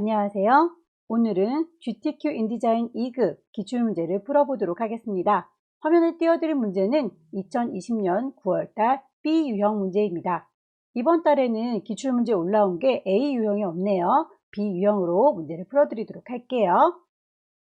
안녕하세요. 오늘은 GTQ 인디자인 2급 기출문제를 풀어보도록 하겠습니다. 화면에 띄워드린 문제는 2020년 9월달 B 유형 문제입니다. 이번 달에는 기출문제 올라온 게 A 유형이 없네요. B 유형으로 문제를 풀어드리도록 할게요.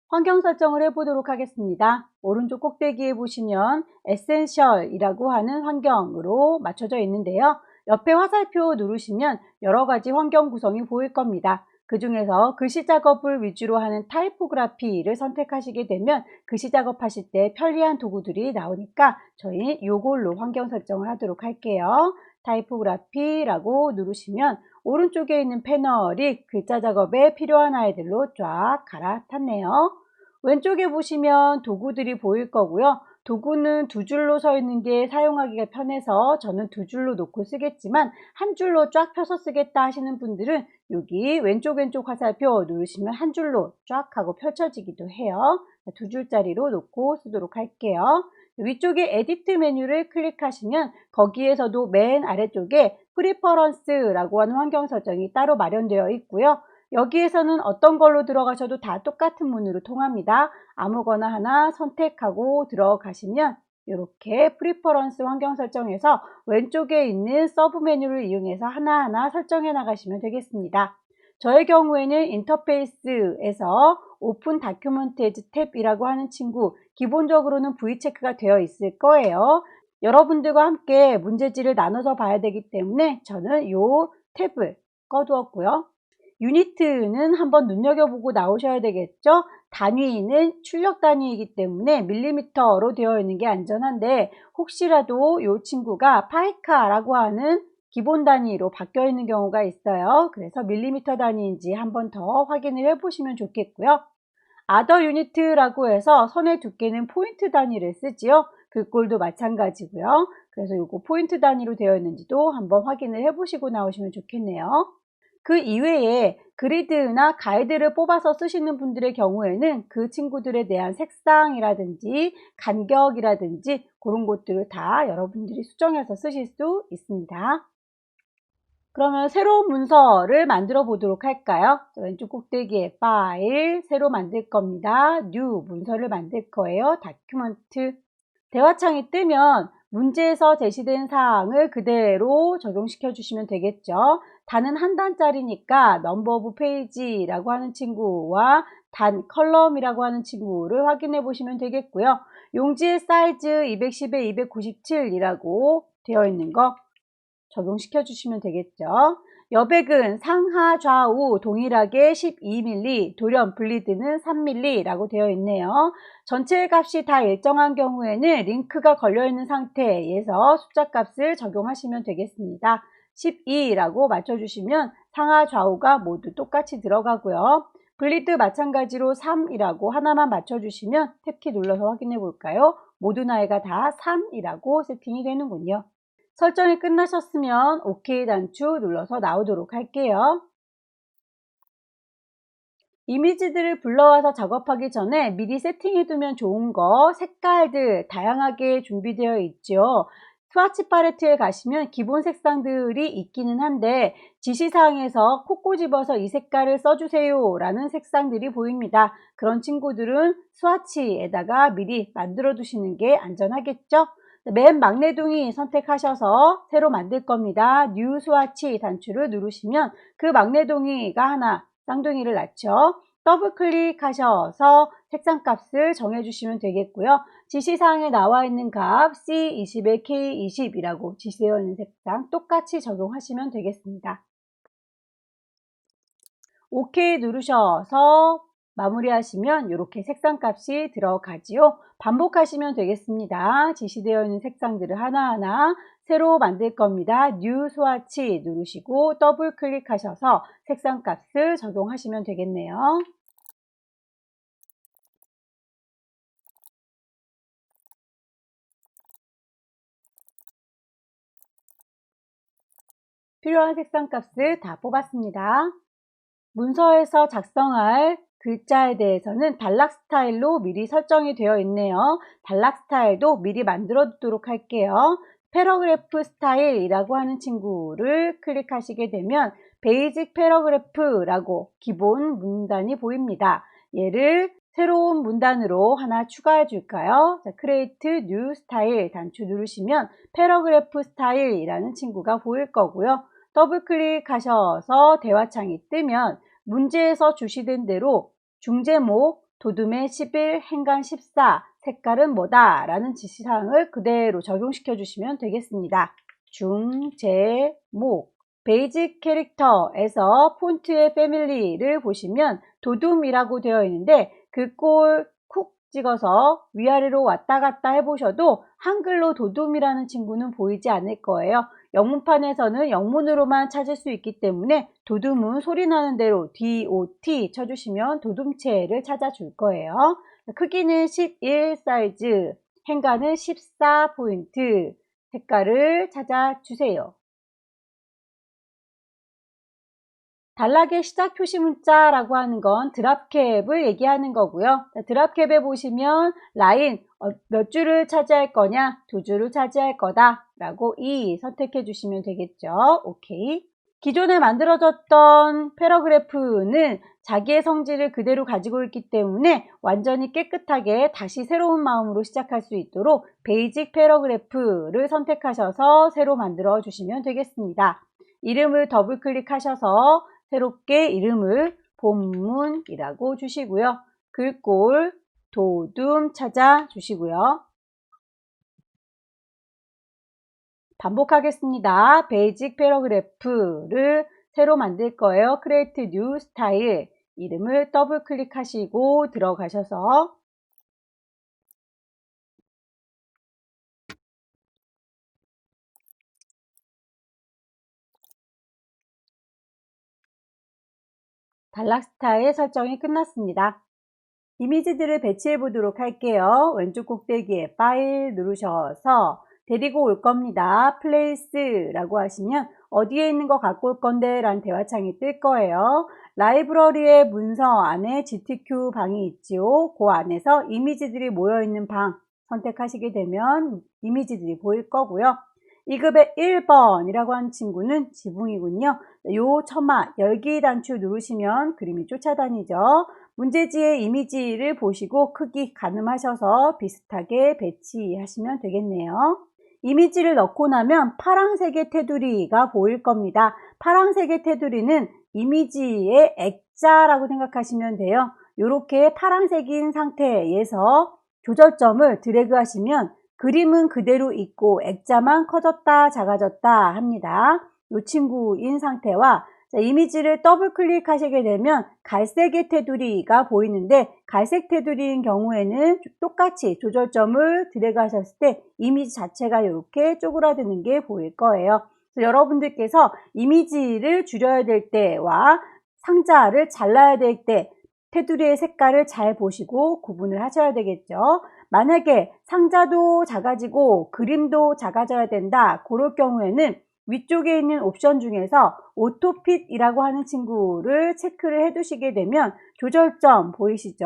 환경 설정을 해보도록 하겠습니다. 오른쪽 꼭대기에 보시면 에센셜이라고 하는 환경으로 맞춰져 있는데요. 옆에 화살표 누르시면 여러 가지 환경 구성이 보일 겁니다. 그 중에서 글씨 작업을 위주로 하는 타이포그라피를 선택하시게 되면 글씨 작업하실 때 편리한 도구들이 나오니까 저희 이걸로 환경 설정을 하도록 할게요. 타이포그라피라고 누르시면 오른쪽에 있는 패널이 글자 작업에 필요한 아이들로 쫙 갈아탔네요. 왼쪽에 보시면 도구들이 보일 거고요. 도구는 두 줄로 서 있는 게 사용하기가 편해서 저는 두 줄로 놓고 쓰겠지만 한 줄로 쫙 펴서 쓰겠다 하시는 분들은 여기 왼쪽 화살표 누르시면 한 줄로 쫙 하고 펼쳐지기도 해요. 두 줄짜리로 놓고 쓰도록 할게요. 위쪽에 에디트 메뉴를 클릭하시면 거기에서도 맨 아래쪽에 프리퍼런스라고 하는 환경 설정이 따로 마련되어 있고요. 여기에서는 어떤 걸로 들어가셔도 다 똑같은 문으로 통합니다. 아무거나 하나 선택하고 들어가시면 이렇게 프리퍼런스 환경 설정에서 왼쪽에 있는 서브 메뉴를 이용해서 하나하나 설정해 나가시면 되겠습니다. 저의 경우에는 인터페이스에서 오픈 다큐먼트 에즈 탭이라고 하는 친구, 기본적으로는 V 체크가 되어 있을 거예요. 여러분들과 함께 문제지를 나눠서 봐야 되기 때문에 저는 이 탭을 꺼두었고요. 유니트는 한번 눈여겨보고 나오셔야 되겠죠. 단위는 출력 단위이기 때문에 밀리미터로 되어 있는 게 안전한데 혹시라도 이 친구가 파이카라고 하는 기본 단위로 바뀌어 있는 경우가 있어요. 그래서 밀리미터 단위인지 한번 더 확인을 해보시면 좋겠고요. 아더 유니트라고 해서 선의 두께는 포인트 단위를 쓰지요. 글꼴도 마찬가지고요. 그래서 이거 포인트 단위로 되어 있는지도 한번 확인을 해보시고 나오시면 좋겠네요. 그 이외에 그리드나 가이드를 뽑아서 쓰시는 분들의 경우에는 그 친구들에 대한 색상이라든지 간격이라든지 그런 것들을 다 여러분들이 수정해서 쓰실 수 있습니다. 그러면 새로운 문서를 만들어 보도록 할까요? 왼쪽 꼭대기에 파일, 새로 만들 겁니다. 뉴 문서를 만들 거예요. 다큐먼트. 대화창이 뜨면 문제에서 제시된 사항을 그대로 적용시켜 주시면 되겠죠. 단은 한 단짜리니까 넘버 오브 페이지라고 하는 친구와 단 컬럼이라고 하는 친구를 확인해 보시면 되겠고요. 용지의 사이즈 210에 297이라고 되어 있는 거 적용시켜 주시면 되겠죠. 여백은 상하 좌우 동일하게 12mm, 돌연 분리드는 3mm라고 되어 있네요. 전체 값이 다 일정한 경우에는 링크가 걸려 있는 상태에서 숫자 값을 적용하시면 되겠습니다. 12라고 맞춰주시면 상하 좌우가 모두 똑같이 들어가고요. 분리드 마찬가지로 3이라고 하나만 맞춰주시면 탭키 눌러서 확인해 볼까요? 모두 나이가 다 3이라고 세팅이 되는군요. 설정이 끝나셨으면 OK 단추 눌러서 나오도록 할게요. 이미지들을 불러와서 작업하기 전에 미리 세팅해두면 좋은 거 색깔들 다양하게 준비되어 있죠. 스와치 팔레트에 가시면 기본 색상들이 있기는 한데 지시사항에서 콕 꼬집어서 이 색깔을 써주세요 라는 색상들이 보입니다. 그런 친구들은 스와치에다가 미리 만들어 두시는 게 안전하겠죠. 맨 막내둥이 선택하셔서 새로 만들 겁니다. 뉴 스와치 단추를 누르시면 그 막내둥이가 하나 쌍둥이를 낳죠. 더블 클릭하셔서 색상 값을 정해주시면 되겠고요. 지시사항에 나와 있는 값 C20에 K20이라고 지시되어 있는 색상 똑같이 적용하시면 되겠습니다. OK 누르셔서 마무리하시면 이렇게 색상 값이 들어가지요. 반복하시면 되겠습니다. 지시되어 있는 색상들을 하나하나 새로 만들 겁니다. 뉴 스와치 누르시고 더블 클릭하셔서 색상 값을 적용하시면 되겠네요. 필요한 색상 값을 다 뽑았습니다. 문서에서 작성할 글자에 대해서는 단락 스타일로 미리 설정이 되어 있네요. 단락 스타일도 미리 만들어 두도록 할게요. 패러그래프 스타일이라고 하는 친구를 클릭하시게 되면 베이직 패러그래프라고 기본 문단이 보입니다. 얘를 새로운 문단으로 하나 추가해 줄까요? 자, Create New Style 단추 누르시면 패러그래프 스타일이라는 친구가 보일 거고요. 더블 클릭하셔서 대화창이 뜨면 문제에서 주시된 대로 중제목, 도둠의 11, 행간 14, 색깔은 뭐다? 라는 지시사항을 그대로 적용시켜 주시면 되겠습니다. 중제목, 베이직 캐릭터에서 폰트의 패밀리를 보시면 도둠이라고 되어 있는데 그 꼴 쿡 찍어서 위아래로 왔다 갔다 해보셔도 한글로 도둠이라는 친구는 보이지 않을 거예요. 영문판에서는 영문으로만 찾을 수 있기 때문에 도둠은 소리나는 대로 DOT 쳐주시면 도둠체를 찾아줄 거예요. 크기는 11 사이즈, 행간은 14포인트, 색깔을 찾아주세요. 단락의 시작 표시 문자라고 하는 건 드랍캡을 얘기하는 거고요. 드랍캡에 보시면 라인 몇 줄을 차지할 거냐, 2줄을 차지할 거다 라고 선택해 주시면 되겠죠. 오케이. 기존에 만들어졌던 패러그래프는 자기의 성질을 그대로 가지고 있기 때문에 완전히 깨끗하게 다시 새로운 마음으로 시작할 수 있도록 베이직 패러그래프를 선택하셔서 새로 만들어 주시면 되겠습니다. 이름을 더블 클릭하셔서 새롭게 이름을 본문이라고 주시고요. 글꼴 도둠 찾아 주시고요. 반복하겠습니다. 베이직 패러그래프를 새로 만들 거예요. Create New Style 이름을 더블 클릭하시고 들어가셔서 단락 스타일 설정이 끝났습니다. 이미지들을 배치해 보도록 할게요. 왼쪽 꼭대기에 파일 누르셔서 데리고 올 겁니다. 플레이스라고 하시면 어디에 있는 거 갖고 올 건데 라는 대화창이 뜰 거예요. 라이브러리의 문서 안에 GTQ 방이 있지요. 그 안에서 이미지들이 모여있는 방 선택하시게 되면 이미지들이 보일 거고요. 2급의 1번이라고 하는 친구는 지붕이군요. 요 처마 열기 단추 누르시면 그림이 쫓아다니죠. 문제지의 이미지를 보시고 크기 가늠하셔서 비슷하게 배치하시면 되겠네요. 이미지를 넣고 나면 파란색의 테두리가 보일 겁니다. 파란색의 테두리는 이미지의 액자라고 생각하시면 돼요. 이렇게 파란색인 상태에서 조절점을 드래그 하시면 그림은 그대로 있고 액자만 커졌다 작아졌다 합니다. 이 친구인 상태와 이미지를 더블 클릭하시게 되면 갈색의 테두리가 보이는데 갈색 테두리인 경우에는 똑같이 조절점을 드래그 하셨을 때 이미지 자체가 이렇게 쪼그라드는 게 보일 거예요. 그래서 여러분들께서 이미지를 줄여야 될 때와 상자를 잘라야 될 때 테두리의 색깔을 잘 보시고 구분을 하셔야 되겠죠. 만약에 상자도 작아지고 그림도 작아져야 된다. 그럴 경우에는 위쪽에 있는 옵션 중에서 오토핏이라고 하는 친구를 체크를 해 두시게 되면 조절점 보이시죠?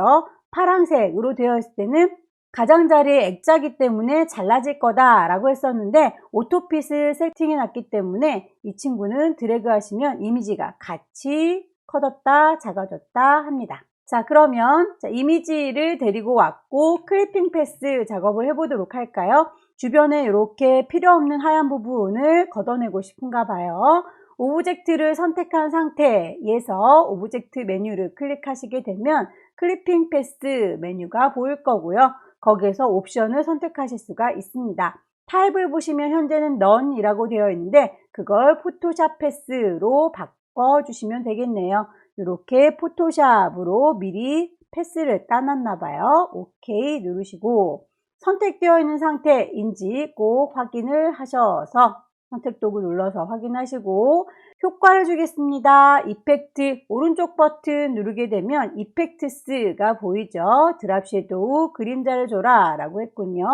파란색으로 되어 있을 때는 가장자리의 액자이기 때문에 잘라질 거다 라고 했었는데 오토핏을 세팅해 놨기 때문에 이 친구는 드래그 하시면 이미지가 같이 커졌다 작아졌다 합니다. 자, 그러면 이미지를 데리고 왔고 클리핑 패스 작업을 해보도록 할까요? 주변에 이렇게 필요 없는 하얀 부분을 걷어내고 싶은가 봐요. 오브젝트를 선택한 상태에서 오브젝트 메뉴를 클릭하시게 되면 클리핑 패스 메뉴가 보일 거고요. 거기에서 옵션을 선택하실 수가 있습니다. 타입을 보시면 현재는 None이라고 되어 있는데 그걸 포토샵 패스로 바꿔주시면 되겠네요. 이렇게 포토샵으로 미리 패스를 따놨나 봐요. 오케이 누르시고 선택되어 있는 상태인지 꼭 확인을 하셔서 선택 도구 눌러서 확인하시고 효과를 주겠습니다. 이펙트 오른쪽 버튼 누르게 되면 이펙트스가 보이죠. 드랍 섀도우 그림자를 줘라 라고 했군요.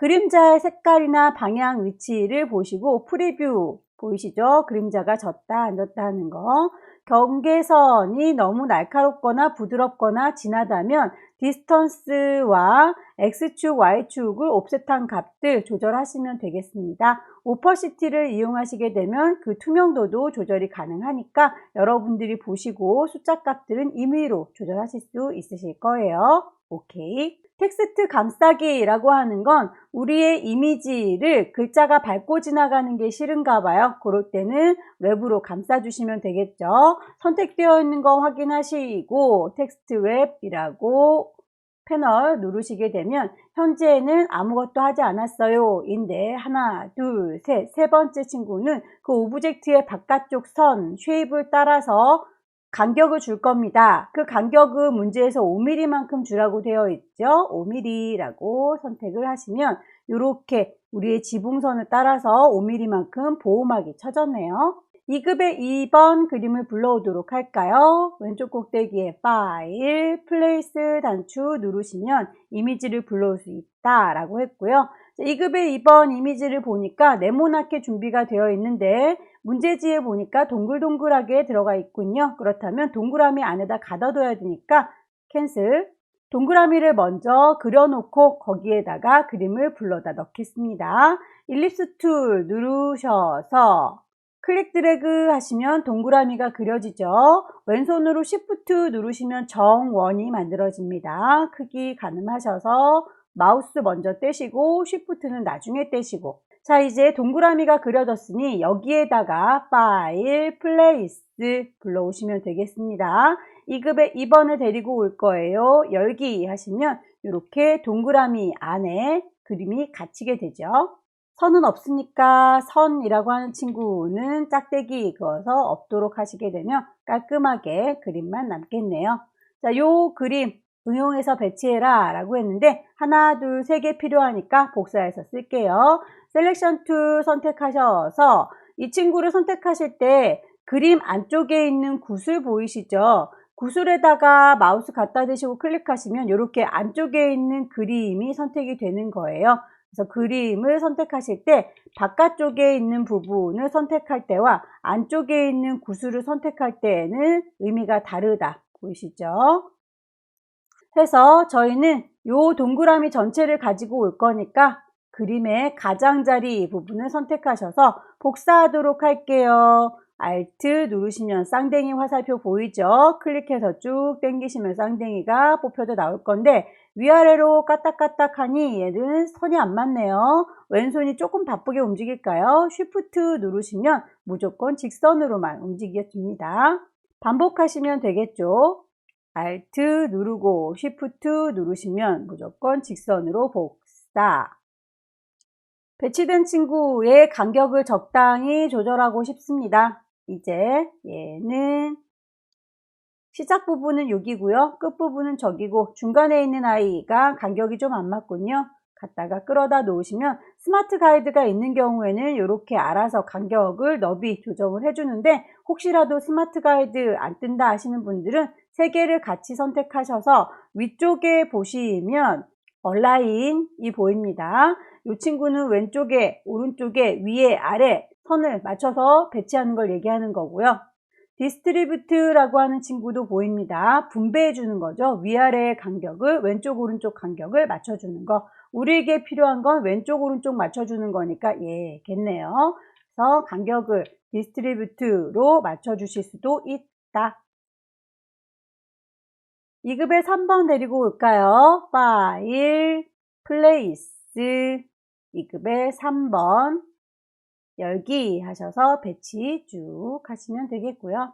그림자의 색깔이나 방향 위치를 보시고 프리뷰 보이시죠? 그림자가 졌다 앉았다 하는 거. 경계선이 너무 날카롭거나 부드럽거나 진하다면 디스턴스와 X축, Y축을 옵셋한 값들 조절하시면 되겠습니다. 오퍼시티를 이용하시게 되면 그 투명도도 조절이 가능하니까 여러분들이 보시고 숫자 값들은 임의로 조절하실 수 있으실 거예요. 오케이. 텍스트 감싸기라고 하는 건 우리의 이미지를 글자가 밟고 지나가는 게 싫은가 봐요. 그럴 때는 웹으로 감싸주시면 되겠죠. 선택되어 있는 거 확인하시고 텍스트 웹이라고 패널 누르시게 되면 현재는 아무것도 하지 않았어요 인데 하나, 둘, 셋, 세 번째 친구는 그 오브젝트의 바깥쪽 선, 쉐입을 따라서 간격을 줄 겁니다. 그 간격은 문제에서 5mm만큼 주라고 되어 있죠. 5mm라고 선택을 하시면 이렇게 우리의 지붕선을 따라서 5mm만큼 보호막이 쳐졌네요. 2급의 2번 그림을 불러오도록 할까요? 왼쪽 꼭대기에 파일, 플레이스 단추 누르시면 이미지를 불러올 수 있다 라고 했고요. 2급의 2번 이미지를 보니까 네모나게 준비가 되어 있는데 문제지에 보니까 동글동글하게 들어가 있군요. 그렇다면 동그라미 안에다 가둬둬야 되니까 캔슬. 동그라미를 먼저 그려놓고 거기에다가 그림을 불러다 넣겠습니다. 일립스 툴 누르셔서 클릭 드래그 하시면 동그라미가 그려지죠. 왼손으로 Shift 누르시면 정원이 만들어집니다. 크기 가늠하셔서 마우스 먼저 떼시고 Shift는 나중에 떼시고 자 이제 동그라미가 그려졌으니 여기에다가 파일, 플레이스 불러오시면 되겠습니다. 2급의 2번을 데리고 올 거예요. 열기 하시면 이렇게 동그라미 안에 그림이 갇히게 되죠. 선은 없으니까 선이라고 하는 친구는 짝대기 그어서 없도록 하시게 되면 깔끔하게 그림만 남겠네요. 자, 요 그림 응용해서 배치해라 라고 했는데 하나, 둘, 세 개 필요하니까 복사해서 쓸게요. 셀렉션 툴 선택하셔서 이 친구를 선택하실 때 그림 안쪽에 있는 구슬 보이시죠? 구슬에다가 마우스 갖다 대시고 클릭하시면 이렇게 안쪽에 있는 그림이 선택이 되는 거예요. 그래서 그림을 선택하실 때 바깥쪽에 있는 부분을 선택할 때와 안쪽에 있는 구슬을 선택할 때에는 의미가 다르다. 보이시죠? 해서 저희는 이 동그라미 전체를 가지고 올 거니까 그림의 가장자리 부분을 선택하셔서 복사하도록 할게요. Alt 누르시면 쌍둥이 화살표 보이죠? 클릭해서 쭉 당기시면 쌍둥이가 뽑혀져 나올 건데 위아래로 까딱까딱 하니 얘는 선이 안 맞네요. 왼손이 조금 바쁘게 움직일까요? Shift 누르시면 무조건 직선으로만 움직여줍니다. 반복하시면 되겠죠? Alt 누르고 Shift 누르시면 무조건 직선으로 복사. 배치된 친구의 간격을 적당히 조절하고 싶습니다. 이제 얘는 시작 부분은 여기고요. 끝 부분은 저기고 중간에 있는 아이가 간격이 좀 안 맞군요. 갖다가 끌어다 놓으시면 스마트 가이드가 있는 경우에는 이렇게 알아서 간격을 너비 조정을 해주는데 혹시라도 스마트 가이드 안 뜬다 하시는 분들은 세 개를 같이 선택하셔서 위쪽에 보시면 얼라인이 보입니다. 이 친구는 왼쪽에, 오른쪽에, 위에, 아래 선을 맞춰서 배치하는 걸 얘기하는 거고요. 디스트리뷰트라고 하는 친구도 보입니다. 분배해 주는 거죠. 위아래의 간격을 왼쪽 오른쪽 간격을 맞춰주는 거. 우리에게 필요한 건 왼쪽 오른쪽 맞춰주는 거니까 겠네요. 그래서 간격을 디스트리뷰트로 맞춰주실 수도 있다. 2급의 3번 데리고 올까요? 파일, 플레이스, 2급의 3번 열기 하셔서 배치 쭉 하시면 되겠고요.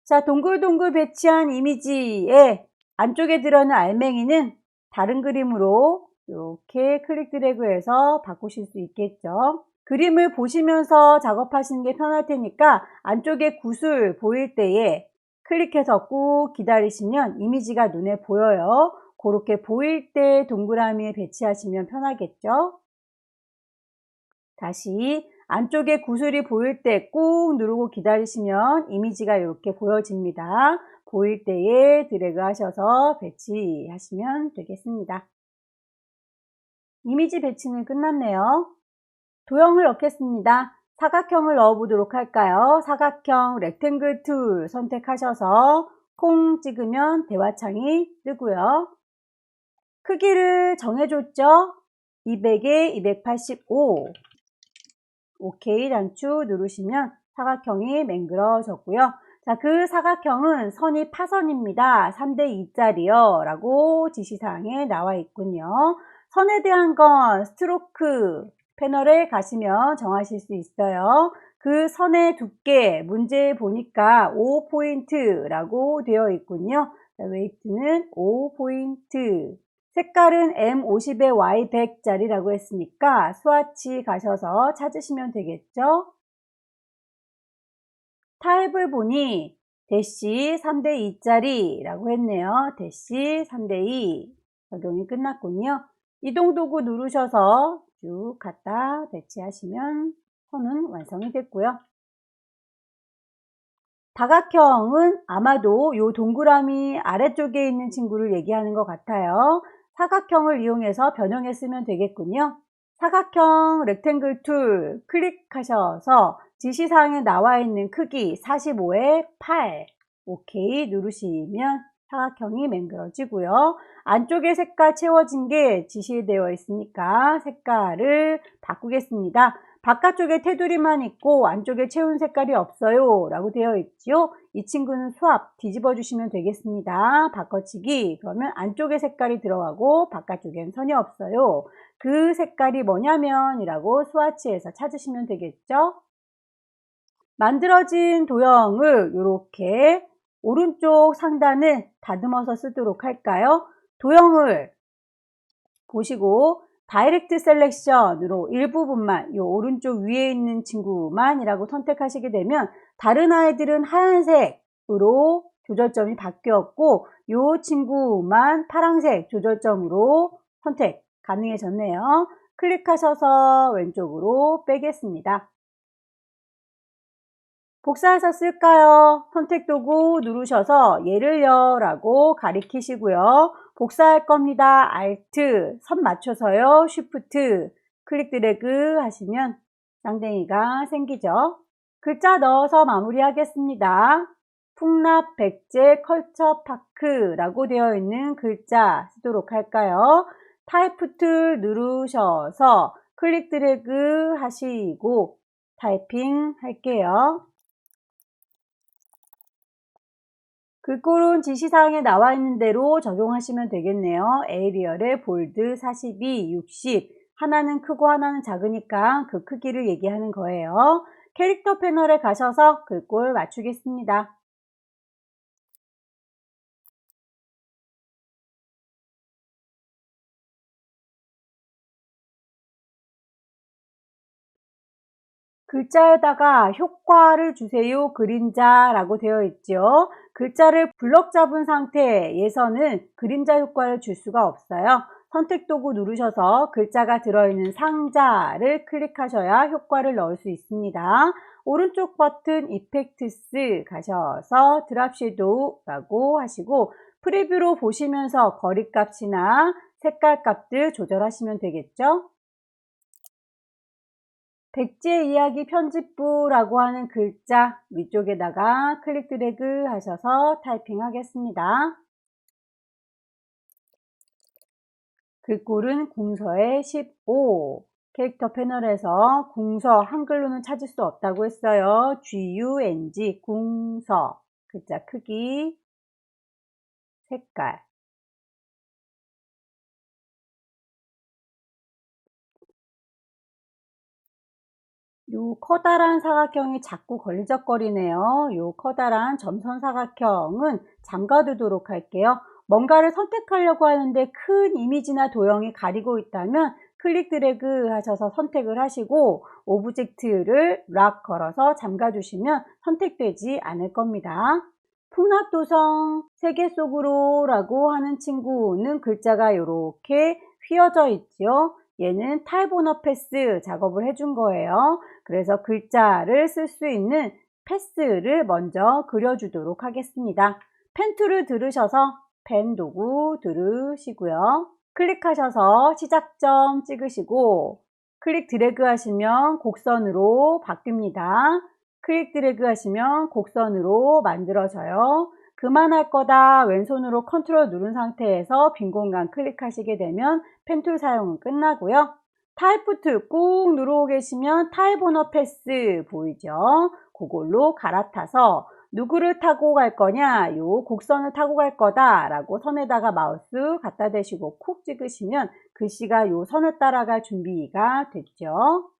자, 동글동글 배치한 이미지의 안쪽에 들어있는 알맹이는 다른 그림으로 이렇게 클릭 드래그해서 바꾸실 수 있겠죠. 그림을 보시면서 작업하시는 게 편할 테니까 안쪽에 구슬 보일 때에 클릭해서 꾹 기다리시면 이미지가 눈에 보여요. 그렇게 보일 때 동그라미에 배치하시면 편하겠죠. 다시 안쪽에 구슬이 보일 때 꾹 누르고 기다리시면 이미지가 이렇게 보여집니다. 보일 때에 드래그 하셔서 배치하시면 되겠습니다. 이미지 배치는 끝났네요. 도형을 넣겠습니다. 사각형을 넣어보도록 할까요? 사각형 렉탱글 툴 선택하셔서 콩 찍으면 대화창이 뜨고요. 크기를 정해줬죠? 200에 285. OK 단추 누르시면 사각형이 맹그러졌고요. 자, 그 사각형은 선이 파선입니다. 3대2짜리요 라고 지시사항에 나와 있군요. 선에 대한 건 스트로크 패널에 가시면 정하실 수 있어요. 그 선의 두께 문제에 보니까 5포인트라고 되어 있군요. 자, 웨이트는 5포인트. 색깔은 M50에 Y100짜리라고 했으니까 스와치 가셔서 찾으시면 되겠죠. 타입을 보니 대시 3대2짜리라고 했네요. 대시 3대2 적용이 끝났군요. 이동도구 누르셔서 쭉 갖다 배치하시면 선은 완성이 됐고요. 다각형은 아마도 이 동그라미 아래쪽에 있는 친구를 얘기하는 것 같아요. 사각형을 이용해서 변형해 쓰면 되겠군요. 사각형 렉탱글 툴 클릭하셔서 지시사항에 나와 있는 크기 45에 8 OK 누르시면 사각형이 맹그러지고요. 안쪽에 색깔 채워진 게 지시되어 있으니까 색깔을 바꾸겠습니다. 바깥쪽에 테두리만 있고 안쪽에 채운 색깔이 없어요 라고 되어 있지요. 이 친구는 수압 뒤집어 주시면 되겠습니다. 바꿔치기 그러면 안쪽에 색깔이 들어가고 바깥쪽엔 선이 없어요. 그 색깔이 뭐냐면 이라고 스와치에서 찾으시면 되겠죠. 만들어진 도형을 이렇게 오른쪽 상단을 다듬어서 쓰도록 할까요? 도형을 보시고 다이렉트 셀렉션으로 일부분만 이 오른쪽 위에 있는 친구만 이라고 선택하시게 되면 다른 아이들은 하얀색으로 조절점이 바뀌었고 이 친구만 파란색 조절점으로 선택 가능해졌네요. 클릭하셔서 왼쪽으로 빼겠습니다. 복사해서 쓸까요? 선택도구 누르셔서 얘를요 라고 가리키시고요. 복사할 겁니다. Alt 선 맞춰서요. Shift 클릭 드래그 하시면 쌍둥이가 생기죠. 글자 넣어서 마무리하겠습니다. 풍납 백제 컬처 파크라고 되어 있는 글자 쓰도록 할까요? 타이프 툴 누르셔서 클릭 드래그 하시고 타이핑 할게요. 글꼴은 지시사항에 나와 있는 대로 적용하시면 되겠네요. 에이리얼의 볼드 42, 60 하나는 크고 하나는 작으니까 그 크기를 얘기하는 거예요. 캐릭터 패널에 가셔서 글꼴 맞추겠습니다. 글자에다가 효과를 주세요. 그림자라고 되어 있죠. 글자를 블럭 잡은 상태에서는 그림자 효과를 줄 수가 없어요. 선택도구 누르셔서 글자가 들어있는 상자를 클릭하셔야 효과를 넣을 수 있습니다. 오른쪽 버튼 이펙트스 가셔서 드랍 섀도우라고 하시고 프리뷰로 보시면서 거리값이나 색깔 값들 조절하시면 되겠죠. 백제 이야기 편집부라고 하는 글자 위쪽에다가 클릭 드래그 하셔서 타이핑 하겠습니다. 글꼴은 궁서의 15. 캐릭터 패널에서 궁서 한글로는 찾을 수 없다고 했어요. GUNG 궁서 글자 크기 색깔 요 커다란 사각형이 자꾸 걸리적거리네요. 요 커다란 점선 사각형은 잠가두도록 할게요. 뭔가를 선택하려고 하는데 큰 이미지나 도형이 가리고 있다면 클릭 드래그 하셔서 선택을 하시고 오브젝트를 락 걸어서 잠가 주시면 선택되지 않을 겁니다. 풍납도성 세계 속으로 라고 하는 친구는 글자가 이렇게 휘어져 있죠. 얘는 탈보너 패스 작업을 해준 거예요. 그래서 글자를 쓸 수 있는 패스를 먼저 그려주도록 하겠습니다. 펜 툴을 들으셔서 펜 도구 들으시고요. 클릭하셔서 시작점 찍으시고 클릭 드래그 하시면 곡선으로 바뀝니다. 클릭 드래그 하시면 곡선으로 만들어져요. 그만할 거다 왼손으로 컨트롤 누른 상태에서 빈 공간 클릭하시게 되면 펜툴 사용은 끝나고요. 타입 툴 꾹 누르고 계시면 타입 오너 패스 보이죠? 그걸로 갈아타서 누구를 타고 갈 거냐? 요 곡선을 타고 갈 거다 라고 선에다가 마우스 갖다 대시고 콕 찍으시면 글씨가 요 선을 따라갈 준비가 됐죠.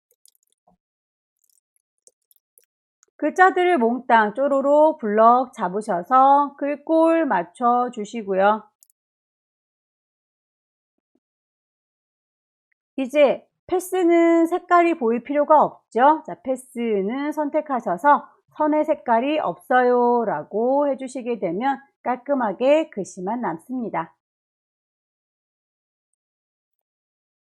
글자들을 몽땅 쪼로록 블럭 잡으셔서 글꼴 맞춰 주시고요. 이제 패스는 색깔이 보일 필요가 없죠. 자, 패스는 선택하셔서 선의 색깔이 없어요 라고 해주시게 되면 깔끔하게 글씨만 남습니다.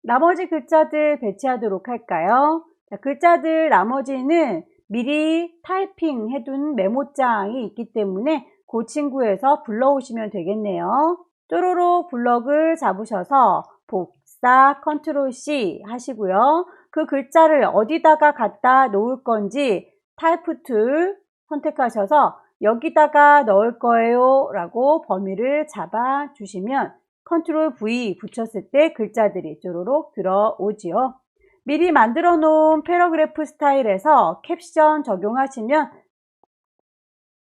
나머지 글자들 배치하도록 할까요? 자, 글자들 나머지는 미리 타이핑 해둔 메모장이 있기 때문에 그 친구에서 불러오시면 되겠네요. 쪼로록 블럭을 잡으셔서 복사 컨트롤 C 하시고요. 그 글자를 어디다가 갖다 놓을 건지 타입 툴 선택하셔서 여기다가 넣을 거예요 라고 범위를 잡아 주시면 컨트롤 V 붙였을 때 글자들이 쪼로록 들어오지요. 미리 만들어 놓은 패러그래프 스타일에서 캡션 적용하시면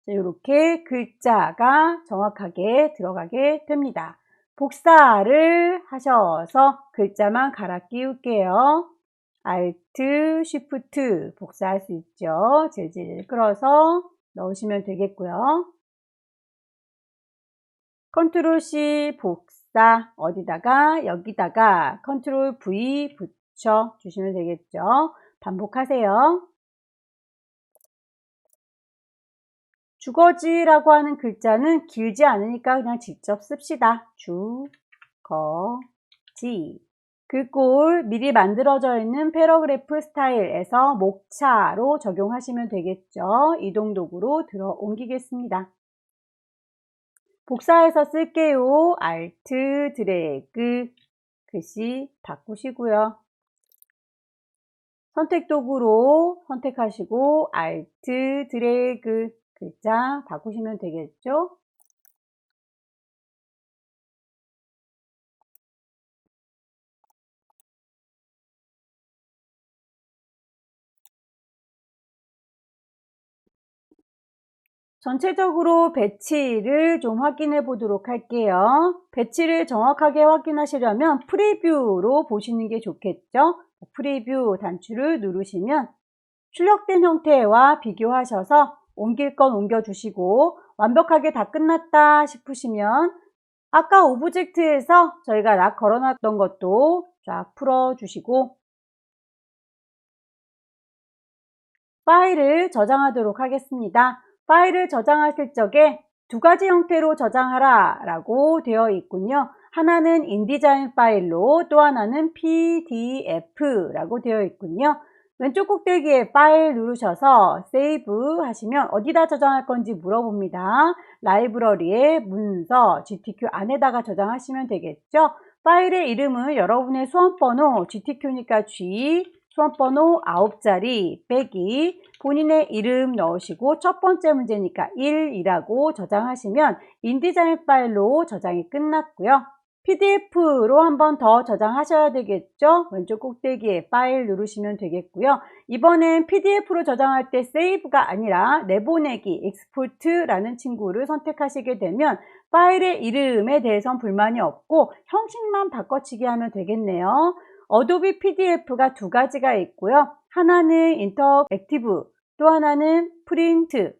이렇게 글자가 정확하게 들어가게 됩니다. 복사를 하셔서 글자만 갈아 끼울게요. Alt, Shift 복사할 수 있죠. 질질 끌어서 넣으시면 되겠고요. 컨트롤 C 복사 어디다가 여기다가 컨트롤 V 붙여 주시면 되겠죠. 반복하세요. 주거지라고 하는 글자는 길지 않으니까 그냥 직접 씁시다. 주거지. 글꼴 미리 만들어져 있는 패러그래프 스타일에서 목차로 적용하시면 되겠죠. 이동도구로 들어 옮기겠습니다. 복사해서 쓸게요. Alt, 드래그 글씨 바꾸시고요. 선택도구로 선택하시고 Alt, 드래그 글자 바꾸시면 되겠죠. 전체적으로 배치를 좀 확인해 보도록 할게요. 배치를 정확하게 확인하시려면 프리뷰로 보시는 게 좋겠죠. 프리뷰 단추를 누르시면 출력된 형태와 비교하셔서 옮길 건 옮겨주시고 완벽하게 다 끝났다 싶으시면 아까 오브젝트에서 저희가 락 걸어놨던 것도 쫙 풀어주시고 파일을 저장하도록 하겠습니다. 파일을 저장하실 적에 두 가지 형태로 저장하라 라고 되어 있군요. 하나는 인디자인 파일로 또 하나는 PDF라고 되어 있군요. 왼쪽 꼭대기에 파일 누르셔서 세이브 하시면 어디다 저장할 건지 물어봅니다. 라이브러리에 문서 GTQ 안에다가 저장하시면 되겠죠. 파일의 이름은 여러분의 수험번호 GTQ니까 G 수험번호 9자리 빼기 본인의 이름 넣으시고 첫 번째 문제니까 1이라고 저장하시면 인디자인 파일로 저장이 끝났고요. PDF로 한 번 더 저장하셔야 되겠죠. 왼쪽 꼭대기에 파일 누르시면 되겠고요. 이번엔 PDF로 저장할 때 세이브가 아니라 내보내기 익스포트라는 친구를 선택하시게 되면 파일의 이름에 대해선 불만이 없고 형식만 바꿔치기 하면 되겠네요. 어도비 PDF가 두 가지가 있고요. 하나는 인터액티브, 또 하나는 프린트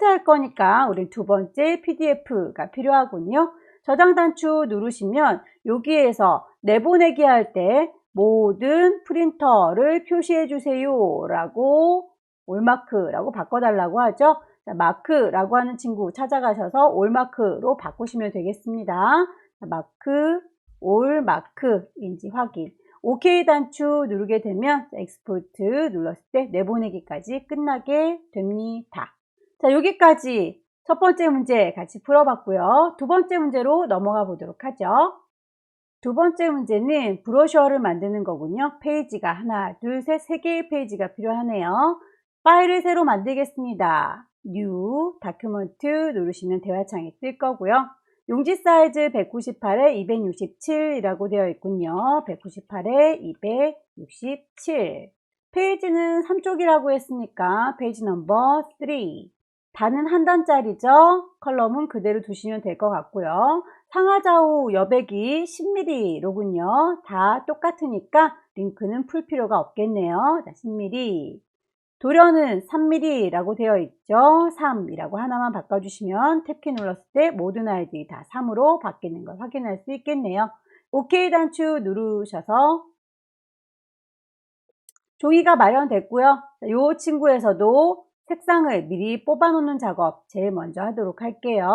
할 거니까 우리 두 번째 PDF가 필요하군요. 저장 단추 누르시면 여기에서 내보내기 할 때 모든 프린터를 표시해 주세요 라고 올마크라고 바꿔달라고 하죠. 자, 마크라고 하는 친구 찾아가셔서 올마크로 바꾸시면 되겠습니다. 자, 마크, 올마크인지 확인. OK 단추 누르게 되면 엑스포트 눌렀을 때 내보내기까지 끝나게 됩니다. 자, 여기까지 첫 번째 문제 같이 풀어봤고요. 두 번째 문제로 넘어가 보도록 하죠. 두 번째 문제는 브로셔를 만드는 거군요. 페이지가 하나, 둘, 셋, 세 개의 페이지가 필요하네요. 파일을 새로 만들겠습니다. New, 다큐멘트 누르시면 대화창이 뜰 거고요. 용지 사이즈 198에 267이라고 되어 있군요. 198에 267. 페이지는 3쪽이라고 했으니까 페이지 넘버 3. 단은 한 단짜리죠. 컬럼은 그대로 두시면 될 것 같고요. 상하좌우 여백이 10mm로군요. 다 똑같으니까 링크는 풀 필요가 없겠네요. 자, 10mm. 도련은 3mm라고 되어 있죠. 3이라고 하나만 바꿔주시면 탭키 눌렀을 때 모든 아이들이 다 3으로 바뀌는 걸 확인할 수 있겠네요. OK 단추 누르셔서 종이가 마련됐고요. 이 친구에서도 색상을 미리 뽑아 놓는 작업 제일 먼저 하도록 할게요.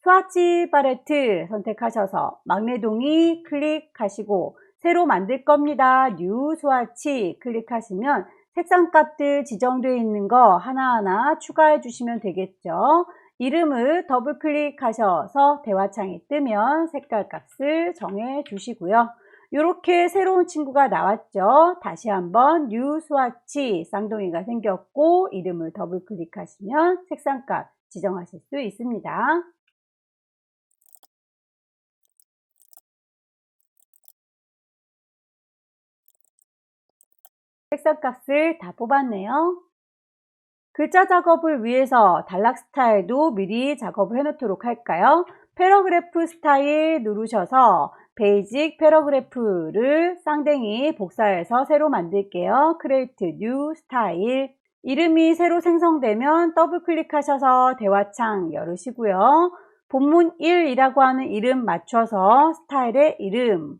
스와치 팔레트 선택하셔서 막내동이 클릭하시고 새로 만들 겁니다. 뉴 스와치 클릭하시면 색상 값들 지정되어 있는 거 하나하나 추가해 주시면 되겠죠. 이름을 더블 클릭하셔서 대화창이 뜨면 색깔 값을 정해 주시고요. 이렇게 새로운 친구가 나왔죠. 다시 한번 뉴 스와치 쌍둥이가 생겼고 이름을 더블 클릭하시면 색상값 지정하실 수 있습니다. 색상값을 다 뽑았네요. 글자 작업을 위해서 단락 스타일도 미리 작업을 해놓도록 할까요? 패러그래프 스타일 누르셔서 베이직 패러그래프를 쌍댕이 복사해서 새로 만들게요. Create New Style. 이름이 새로 생성되면 더블 클릭하셔서 대화창 열으시고요. 본문 1이라고 하는 이름 맞춰서 스타일의 이름.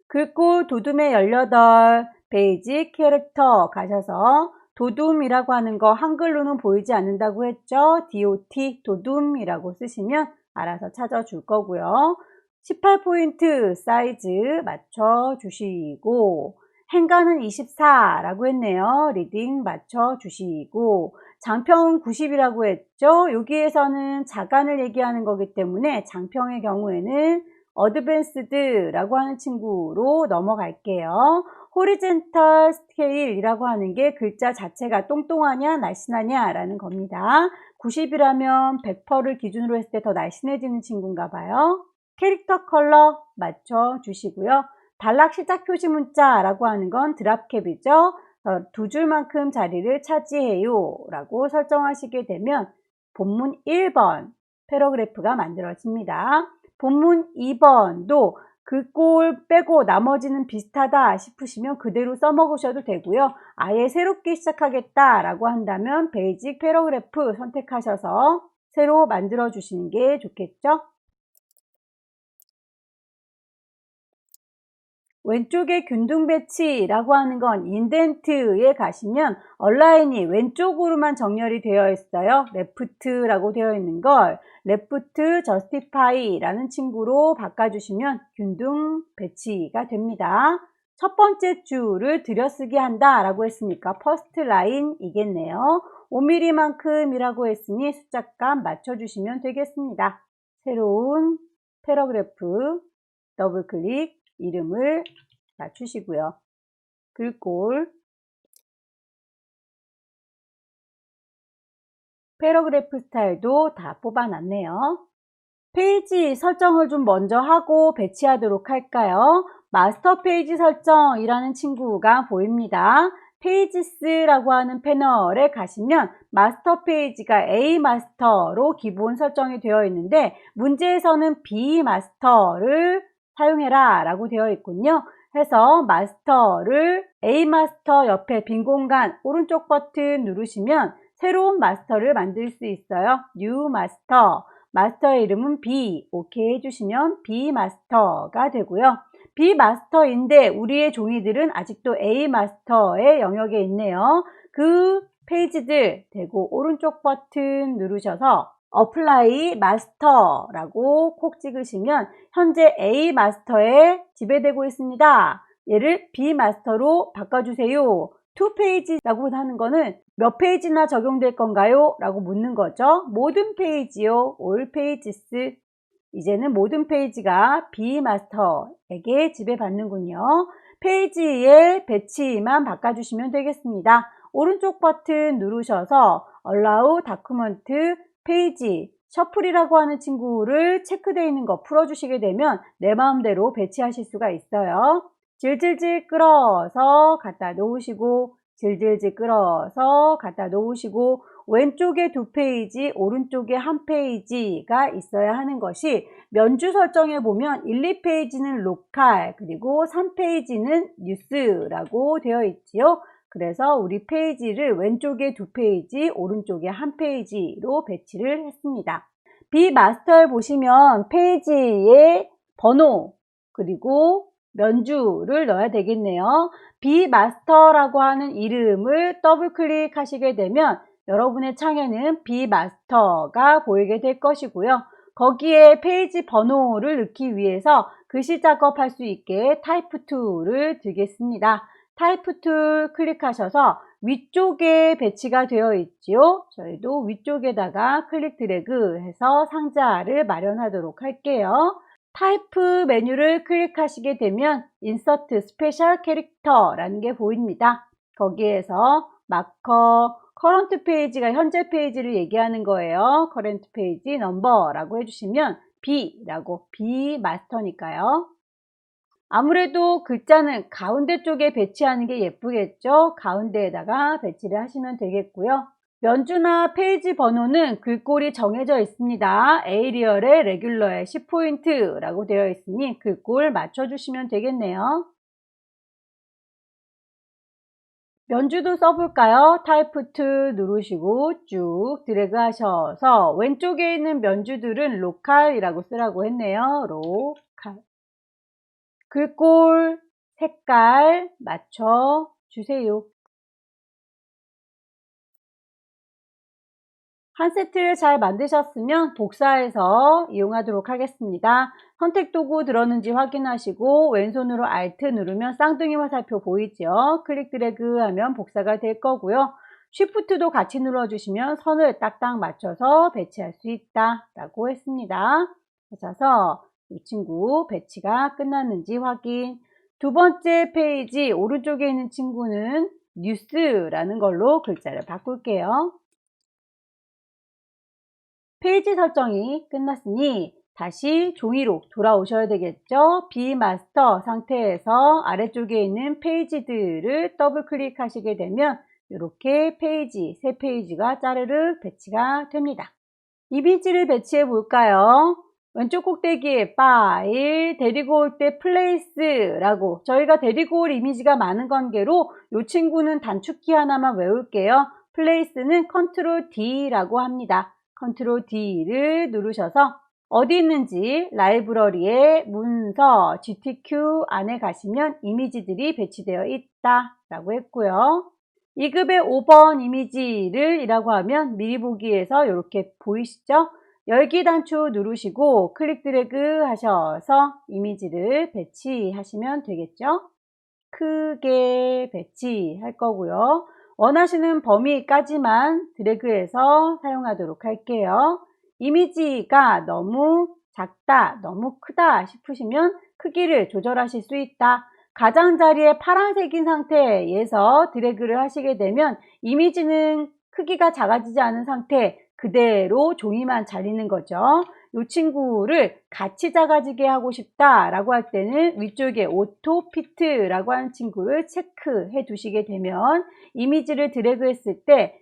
글꼴 도둠의 18 베이직 캐릭터 가셔서 도둠이라고 하는 거 한글로는 보이지 않는다고 했죠. DOT 도둠이라고 쓰시면 알아서 찾아줄 거고요. 18포인트 사이즈 맞춰주시고 행간은 24라고 했네요. 리딩 맞춰주시고 장평은 90이라고 했죠. 여기에서는 자간을 얘기하는 거기 때문에 장평의 경우에는 어드밴스드라고 하는 친구로 넘어갈게요. 호리젠털 스케일이라고 하는 게 글자 자체가 똥똥하냐 날씬하냐 라는 겁니다. 90이라면 100%를 기준으로 했을 때 더 날씬해지는 친구인가 봐요. 캐릭터 컬러 맞춰주시고요. 단락 시작 표시 문자라고 하는 건 드랍캡이죠. 두 줄만큼 자리를 차지해요 라고 설정하시게 되면 본문 1번 패러그래프가 만들어집니다. 본문 2번도 글꼴 빼고 나머지는 비슷하다 싶으시면 그대로 써먹으셔도 되고요. 아예 새롭게 시작하겠다라고 한다면 베이직 패러그래프 선택하셔서 새로 만들어 주시는 게 좋겠죠. 왼쪽에 균등 배치라고 하는 건 인덴트에 가시면 얼라인이 왼쪽으로만 정렬이 되어 있어요. 레프트라고 되어 있는 걸 레프트 저스티파이라는 친구로 바꿔주시면 균등 배치가 됩니다. 첫 번째 줄을 들여쓰기 한다 라고 했으니까 퍼스트 라인이겠네요. 5mm만큼이라고 했으니 숫자값 맞춰주시면 되겠습니다. 새로운 패러그래프 더블 클릭 이름을 맞추시고요. 글꼴 패러그래프 스타일도 다 뽑아놨네요. 페이지 설정을 좀 먼저 하고 배치하도록 할까요? 마스터 페이지 설정이라는 친구가 보입니다. 페이지스라고 하는 패널에 가시면 마스터 페이지가 A 마스터로 기본 설정이 되어 있는데 문제에서는 B 마스터를 사용해라 라고 되어 있군요. 해서 마스터를 A 마스터 옆에 빈 공간 오른쪽 버튼 누르시면 새로운 마스터를 만들 수 있어요. New 마스터. 마스터의 이름은 B. 오케이 해주시면 B 마스터가 되고요. B 마스터인데 우리의 종이들은 아직도 A 마스터의 영역에 있네요. 그 페이지들 대고 오른쪽 버튼 누르셔서 어플라이 마스터라고 콕 찍으시면 현재 A 마스터에 지배되고 있습니다. 얘를 B 마스터로 바꿔주세요. 2페이지라고 하는 거는 몇 페이지나 적용될 건가요? 라고 묻는 거죠. 모든 페이지요. All pages. 이제는 모든 페이지가 B마스터에게 지배받는군요. 페이지의 배치만 바꿔주시면 되겠습니다. 오른쪽 버튼 누르셔서 Allow Document Page 셔플이라고 하는 친구를 체크되어 있는 거 풀어주시게 되면 내 마음대로 배치하실 수가 있어요. 질질질 끌어서 갖다 놓으시고 질질질 끌어서 갖다 놓으시고 왼쪽에 2페이지, 오른쪽에 1페이지가 있어야 하는 것이 면주 설정에 보면 1, 2페이지는 로컬, 그리고 3페이지는 뉴스라고 되어 있지요. 그래서 우리 페이지를 왼쪽에 2페이지, 오른쪽에 1페이지로 배치를 했습니다. B마스터에 보시면 페이지의 번호, 그리고 면주를 넣어야 되겠네요. B마스터라고 하는 이름을 더블 클릭하시게 되면 여러분의 창에는 B마스터가 보이게 될 것이고요. 거기에 페이지 번호를 넣기 위해서 글씨 작업할 수 있게 타이프 툴을 들겠습니다. 타이프 툴 클릭하셔서 위쪽에 배치가 되어 있지요. 저희도 위쪽에다가 클릭 드래그 해서 상자를 마련하도록 할게요. 타이프 메뉴를 클릭하시게 되면 인서트 스페셜 캐릭터라는 게 보입니다. 거기에서 마커 커런트 페이지가 현재 페이지를 얘기하는 거예요. 커런트 페이지 넘버라고 해주시면 B라고, B 마스터니까요. 아무래도 글자는 가운데 쪽에 배치하는 게 예쁘겠죠. 가운데에다가 배치를 하시면 되겠고요. 면주나 페이지 번호는 글꼴이 정해져 있습니다. 에이리얼의 레귤러의 10포인트라고 되어 있으니 글꼴 맞춰주시면 되겠네요. 면주도 써볼까요? 타이프 툴 누르시고 쭉 드래그 하셔서 왼쪽에 있는 면주들은 로컬이라고 쓰라고 했네요. 로컬. 글꼴, 색깔 맞춰주세요. 한 세트를 잘 만드셨으면 복사해서 이용하도록 하겠습니다. 선택 도구 들었는지 확인하시고 왼손으로 Alt 누르면 쌍둥이 화살표 보이죠? 클릭 드래그 하면 복사가 될 거고요. Shift도 같이 눌러주시면 선을 딱딱 맞춰서 배치할 수 있다 라고 했습니다. 하셔서 이 친구 배치가 끝났는지 확인. 두 번째 페이지 오른쪽에 있는 친구는 뉴스라는 걸로 글자를 바꿀게요. 페이지 설정이 끝났으니 다시 종이로 돌아오셔야 되겠죠. B마스터 상태에서 아래쪽에 있는 페이지들을 더블 클릭하시게 되면 이렇게 페이지, 세 페이지가 짜르르 배치가 됩니다. 이미지를 배치해 볼까요? 왼쪽 꼭대기에 파일, 데리고 올 때 플레이스라고, 저희가 데리고 올 이미지가 많은 관계로 이 친구는 단축키 하나만 외울게요. 플레이스는 컨트롤 D라고 합니다. 컨트롤 D를 누르셔서 어디 있는지 라이브러리에 문서 GTQ 안에 가시면 이미지들이 배치되어 있다 라고 했고요. 2급의 5번 이미지를 이라고 하면 미리 보기에서 이렇게 보이시죠? 열기 단추 누르시고 클릭 드래그 하셔서 이미지를 배치하시면 되겠죠? 크게 배치할 거고요. 원하시는 범위까지만 드래그해서 사용하도록 할게요. 이미지가 너무 작다, 너무 크다 싶으시면 크기를 조절하실 수 있다. 가장자리에 파란색인 상태에서 드래그를 하시게 되면 이미지는 크기가 작아지지 않은 상태 그대로 종이만 잘리는 거죠. 이 친구를 같이 작아지게 하고 싶다라고 할 때는 위쪽에 오토 피트라고 하는 친구를 체크해 두시게 되면 이미지를 드래그 했을 때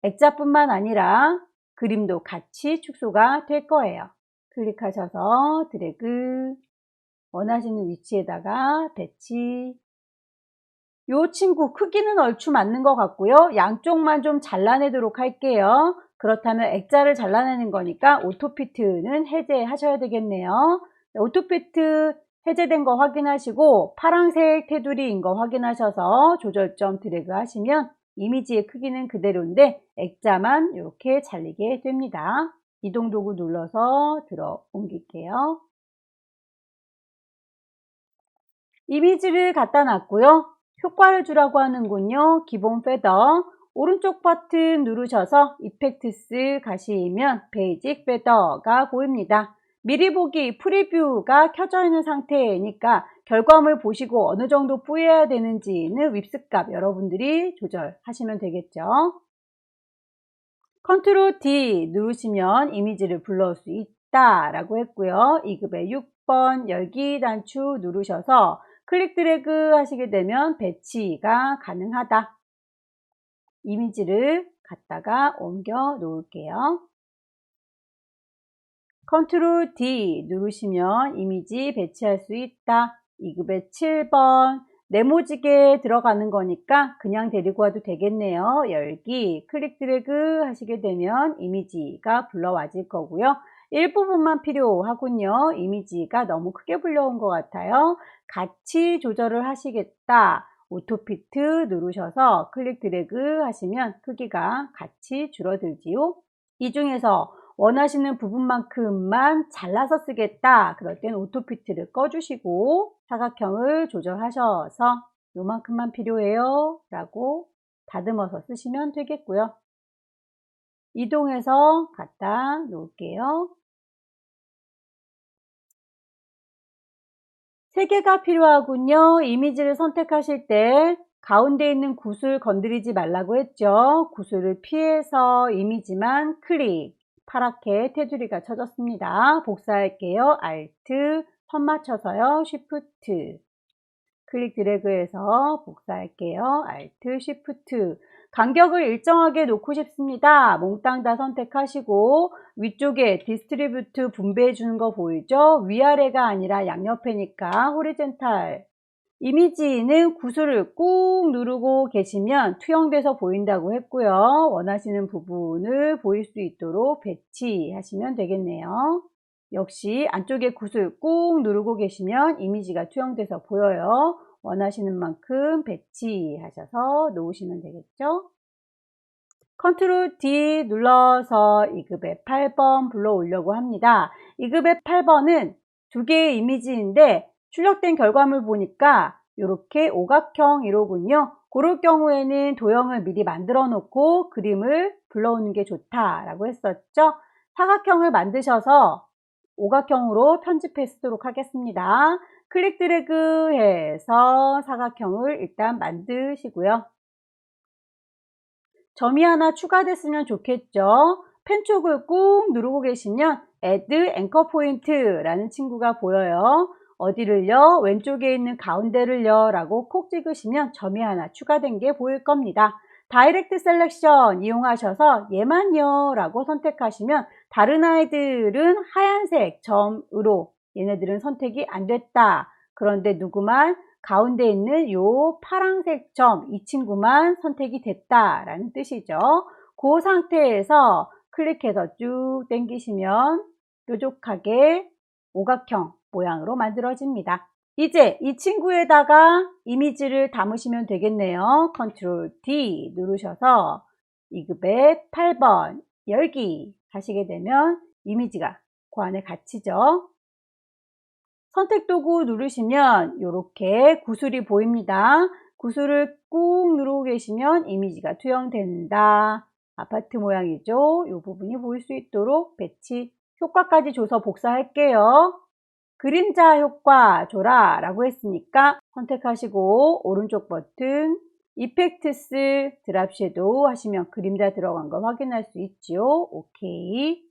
액자뿐만 아니라 그림도 같이 축소가 될 거예요. 클릭하셔서 드래그, 원하시는 위치에다가 배치. 이 친구 크기는 얼추 맞는 것 같고요. 양쪽만 좀 잘라내도록 할게요. 그렇다면 액자를 잘라내는 거니까 오토피트는 해제하셔야 되겠네요. 오토피트 해제된 거 확인하시고 파란색 테두리인 거 확인하셔서 조절점 드래그 하시면 이미지의 크기는 그대로인데 액자만 이렇게 잘리게 됩니다. 이동 도구 눌러서 들어 옮길게요. 이미지를 갖다 놨고요. 효과를 주라고 하는군요. 기본 페더. 오른쪽 버튼 누르셔서 이펙트스 가시면 베이직 페더가 보입니다. 미리 보기 프리뷰가 켜져 있는 상태니까 결과물 보시고 어느 정도 뿌려야 되는지는 윕스값 여러분들이 조절하시면 되겠죠. 컨트롤 D 누르시면 이미지를 불러올 수 있다 라고 했고요. 2급의 6번 열기 단축 누르셔서 클릭 드래그 하시게 되면 배치가 가능하다. 이미지를 갖다가 옮겨 놓을게요. 컨트롤 D 누르시면 이미지 배치할 수 있다. 2급의 7번 네모지게 들어가는 거니까 그냥 데리고 와도 되겠네요. 열기 클릭 드래그 하시게 되면 이미지가 불러와질 거고요. 일부분만 필요하군요. 이미지가 너무 크게 불려온 것 같아요. 같이 조절을 하시겠다. 오토피트 누르셔서 클릭 드래그 하시면 크기가 같이 줄어들지요. 이 중에서 원하시는 부분만큼만 잘라서 쓰겠다. 그럴 땐 오토피트를 꺼주시고 사각형을 조절하셔서 요만큼만 필요해요 라고 다듬어서 쓰시면 되겠고요. 이동해서 갖다 놓을게요. 3개가 필요하군요. 이미지를 선택하실 때 가운데 있는 구슬 건드리지 말라고 했죠. 구슬을 피해서 이미지만 클릭. 파랗게 테두리가 쳐졌습니다. 복사할게요. Alt, 선 맞춰서요. Shift. 클릭 드래그해서 복사할게요. Alt, Shift. 간격을 일정하게 놓고 싶습니다. 몽땅 다 선택하시고 위쪽에 디스트리뷰트 분배해 주는 거 보이죠? 위아래가 아니라 양옆에니까 호리젠탈. 이미지는 구슬을 꾹 누르고 계시면 투영돼서 보인다고 했고요. 원하시는 부분을 보일 수 있도록 배치하시면 되겠네요. 역시 안쪽에 구슬 꾹 누르고 계시면 이미지가 투영돼서 보여요. 원하시는 만큼 배치하셔서 놓으시면 되겠죠. 컨트롤 D 눌러서 2급의 8번 불러오려고 합니다. 2급의 8번은 2개의 이미지인데 출력된 결과물 보니까 이렇게 오각형이로군요. 그럴 경우에는 도형을 미리 만들어 놓고 그림을 불러오는 게 좋다라고 했었죠. 사각형을 만드셔서 오각형으로 편집해 쓰도록 하겠습니다. 클릭 드래그 해서 사각형을 일단 만드시고요. 점이 하나 추가됐으면 좋겠죠. 펜촉을 꾹 누르고 계시면 Add Anchor Point라는 친구가 보여요. 어디를요? 왼쪽에 있는 가운데를요 라고 콕 찍으시면 점이 하나 추가된 게 보일 겁니다. 다이렉트 셀렉션 이용하셔서 얘만요 라고 선택하시면 다른 아이들은 하얀색 점으로 얘네들은 선택이 안 됐다. 그런데 누구만 가운데 있는 요 파란색 점 이 친구만 선택이 됐다라는 뜻이죠. 그 상태에서 클릭해서 쭉 당기시면 뾰족하게 오각형 모양으로 만들어집니다. 이제 이 친구에다가 이미지를 담으시면 되겠네요. 컨트롤 D 누르셔서 2급의 8번 열기 하시게 되면 이미지가 그 안에 갇히죠. 선택 도구 누르시면 이렇게 구슬이 보입니다. 구슬을 꾹 누르고 계시면 이미지가 투영된다. 아파트 모양이죠. 이 부분이 보일 수 있도록 배치 효과까지 줘서 복사할게요. 그림자 효과 줘라 라고 했으니까 선택하시고 오른쪽 버튼 이펙트스 드랍 섀도우 하시면 그림자 들어간 거 확인할 수 있지요. 오케이.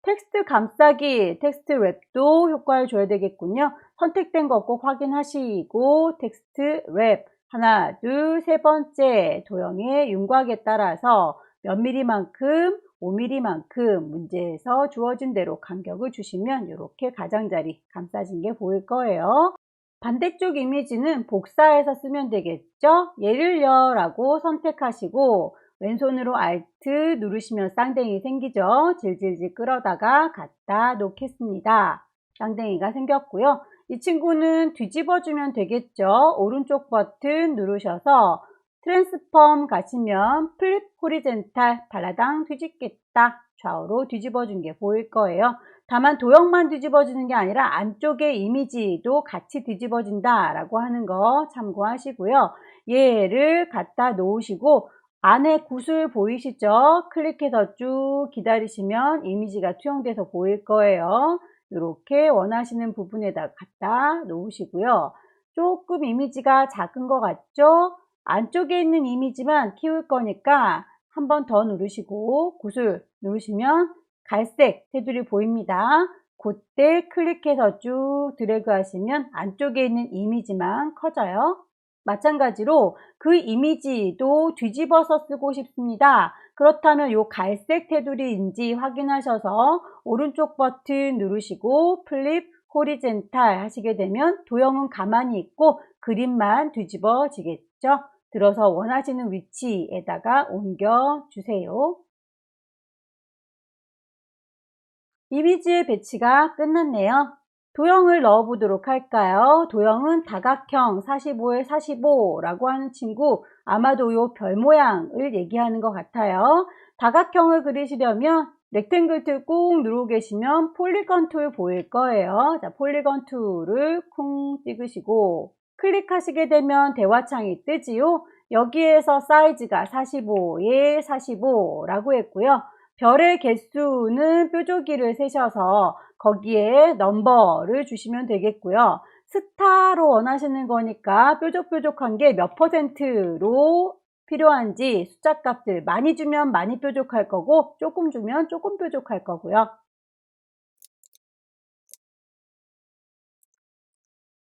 텍스트 감싸기, 텍스트 랩도 효과를 줘야 되겠군요. 선택된 거 꼭 확인하시고 텍스트 랩 하나, 둘, 세 번째 도형의 윤곽에 따라서 몇 미리만큼, 5mm만큼 문제에서 주어진 대로 간격을 주시면 이렇게 가장자리 감싸진 게 보일 거예요. 반대쪽 이미지는 복사해서 쓰면 되겠죠? 얘를요 라고 선택하시고 왼손으로 Alt 누르시면 쌍댕이 생기죠. 질질질 끌어다가 갖다 놓겠습니다. 쌍댕이가 생겼고요. 이 친구는 뒤집어 주면 되겠죠. 오른쪽 버튼 누르셔서 트랜스폼 가시면 플립 호리젠탈 발라당 뒤집겠다. 좌우로 뒤집어 준 게 보일 거예요. 다만 도형만 뒤집어지는 게 아니라 안쪽의 이미지도 같이 뒤집어진다 라고 하는 거 참고하시고요. 얘를 갖다 놓으시고 안에 구슬 보이시죠? 클릭해서 쭉 기다리시면 이미지가 투영돼서 보일 거예요. 이렇게 원하시는 부분에다 갖다 놓으시고요. 조금 이미지가 작은 것 같죠? 안쪽에 있는 이미지만 키울 거니까 한 번 더 누르시고 구슬 누르시면 갈색 테두리 보입니다. 그때 클릭해서 쭉 드래그 하시면 안쪽에 있는 이미지만 커져요. 마찬가지로 그 이미지도 뒤집어서 쓰고 싶습니다. 그렇다면 이 갈색 테두리인지 확인하셔서 오른쪽 버튼 누르시고 플립 호리젠탈 하시게 되면 도형은 가만히 있고 그림만 뒤집어지겠죠. 들어서 원하시는 위치에다가 옮겨 주세요. 이미지의 배치가 끝났네요. 도형을 넣어 보도록 할까요? 도형은 다각형 45에 45라고 하는 친구, 아마도 요 별 모양을 얘기하는 것 같아요. 다각형을 그리시려면 렉탱글 툴 꾹 누르고 계시면 폴리건 툴 보일 거예요. 자, 폴리건 툴을 쿵 찍으시고 클릭하시게 되면 대화창이 뜨지요. 여기에서 사이즈가 45에 45라고 했고요. 별의 개수는 뾰족이를 세셔서 거기에 넘버를 주시면 되겠고요. 스타로 원하시는 거니까 뾰족뾰족한 게 몇 퍼센트로 필요한지 숫자 값들 많이 주면 많이 뾰족할 거고 조금 주면 조금 뾰족할 거고요.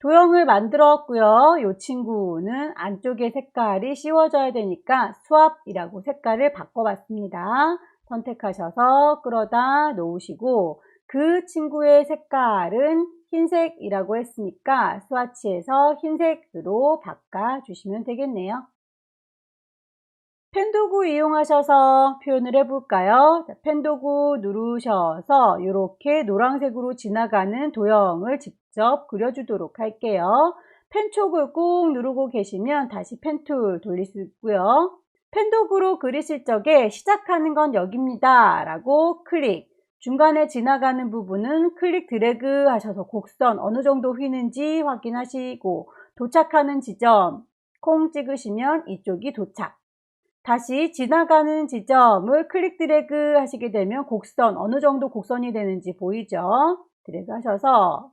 도형을 만들었고요. 이 친구는 안쪽에 색깔이 씌워져야 되니까 수압이라고 색깔을 바꿔봤습니다. 선택하셔서 끌어다 놓으시고 그 친구의 색깔은 흰색이라고 했으니까 스와치에서 흰색으로 바꿔주시면 되겠네요. 펜 도구 이용하셔서 표현을 해볼까요? 펜 도구 누르셔서 이렇게 노란색으로 지나가는 도형을 직접 그려주도록 할게요. 펜촉을 꾹 누르고 계시면 다시 펜툴 돌릴 수 있고요. 펜 도구로 그리실 적에 시작하는 건 여기입니다 라고 클릭, 중간에 지나가는 부분은 클릭 드래그 하셔서 곡선 어느 정도 휘는지 확인하시고 도착하는 지점 콩 찍으시면 이쪽이 도착, 다시 지나가는 지점을 클릭 드래그 하시게 되면 곡선 어느 정도 곡선이 되는지 보이죠? 드래그 하셔서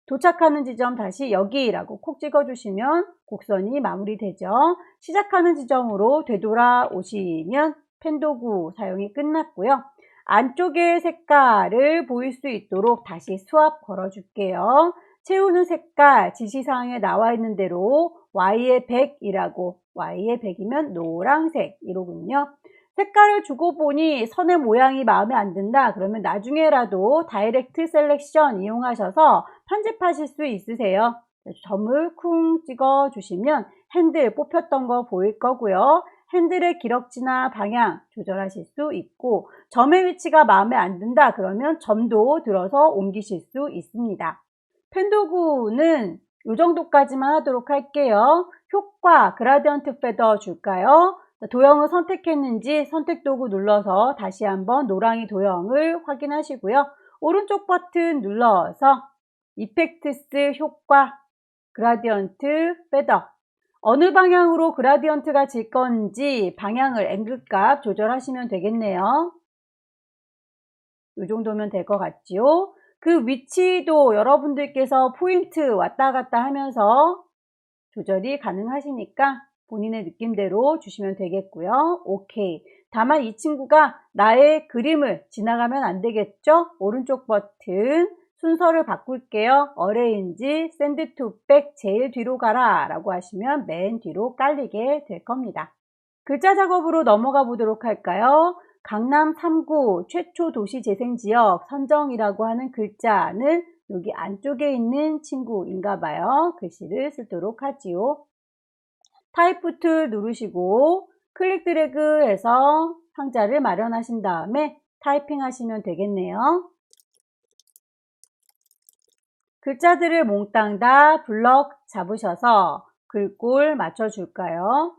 도착하는 지점 다시 여기라고 콕 찍어주시면 곡선이 마무리되죠. 시작하는 지점으로 되돌아오시면 펜도구 사용이 끝났고요. 안쪽의 색깔을 보일 수 있도록 다시 수압 걸어줄게요. 채우는 색깔 지시사항에 나와 있는 대로 Y의 100이라고, Y의 100이면 노란색 이로군요. 색깔을 주고 보니 선의 모양이 마음에 안 든다 그러면 나중에라도 다이렉트 셀렉션 이용하셔서 편집하실 수 있으세요. 점을 쿵 찍어 주시면 핸들 뽑혔던 거 보일 거고요. 핸들의 기럭지나 방향 조절하실 수 있고 점의 위치가 마음에 안 든다 그러면 점도 들어서 옮기실 수 있습니다. 펜도구는 이 정도까지만 하도록 할게요. 효과 그라디언트 페더 줄까요? 도형을 선택했는지 선택 도구 눌러서 다시 한번 노랑이 도형을 확인하시고요. 오른쪽 버튼 눌러서 이펙트스 효과 그라디언트 페더, 어느 방향으로 그라디언트가 질 건지 방향을 앵글 값 조절하시면 되겠네요. 이 정도면 될 것 같지요? 그 위치도 여러분들께서 포인트 왔다 갔다 하면서 조절이 가능하시니까 본인의 느낌대로 주시면 되겠고요. 오케이. 다만 이 친구가 나의 그림을 지나가면 안 되겠죠? 오른쪽 버튼 순서를 바꿀게요. 어레인지 샌드 투 백 제일 뒤로 가라 라고 하시면 맨 뒤로 깔리게 될 겁니다. 글자 작업으로 넘어가 보도록 할까요? 강남 3구 최초 도시재생지역 선정이라고 하는 글자는 여기 안쪽에 있는 친구인가 봐요. 글씨를 쓰도록 하지요. 타이프 툴 누르시고 클릭 드래그 해서 상자를 마련하신 다음에 타이핑 하시면 되겠네요. 글자들을 몽땅 다 블럭 잡으셔서 글꼴 맞춰줄까요?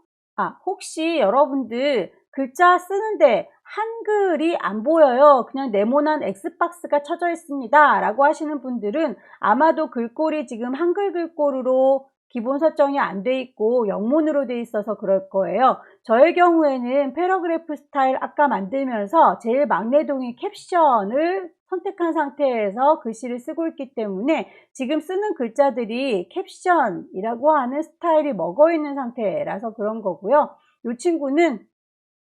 혹시 여러분들 글자 쓰는데 한글이 안 보여요. 그냥 네모난 X박스가 쳐져 있습니다. 라고 하시는 분들은 아마도 글꼴이 지금 한글 글꼴로 기본 설정이 안 돼 있고 영문으로 돼 있어서 그럴 거예요. 저의 경우에는 패러그래프 스타일 아까 만들면서 제일 막내동이 캡션을 선택한 상태에서 글씨를 쓰고 있기 때문에 지금 쓰는 글자들이 캡션이라고 하는 스타일이 먹어 있는 상태라서 그런 거고요. 이 친구는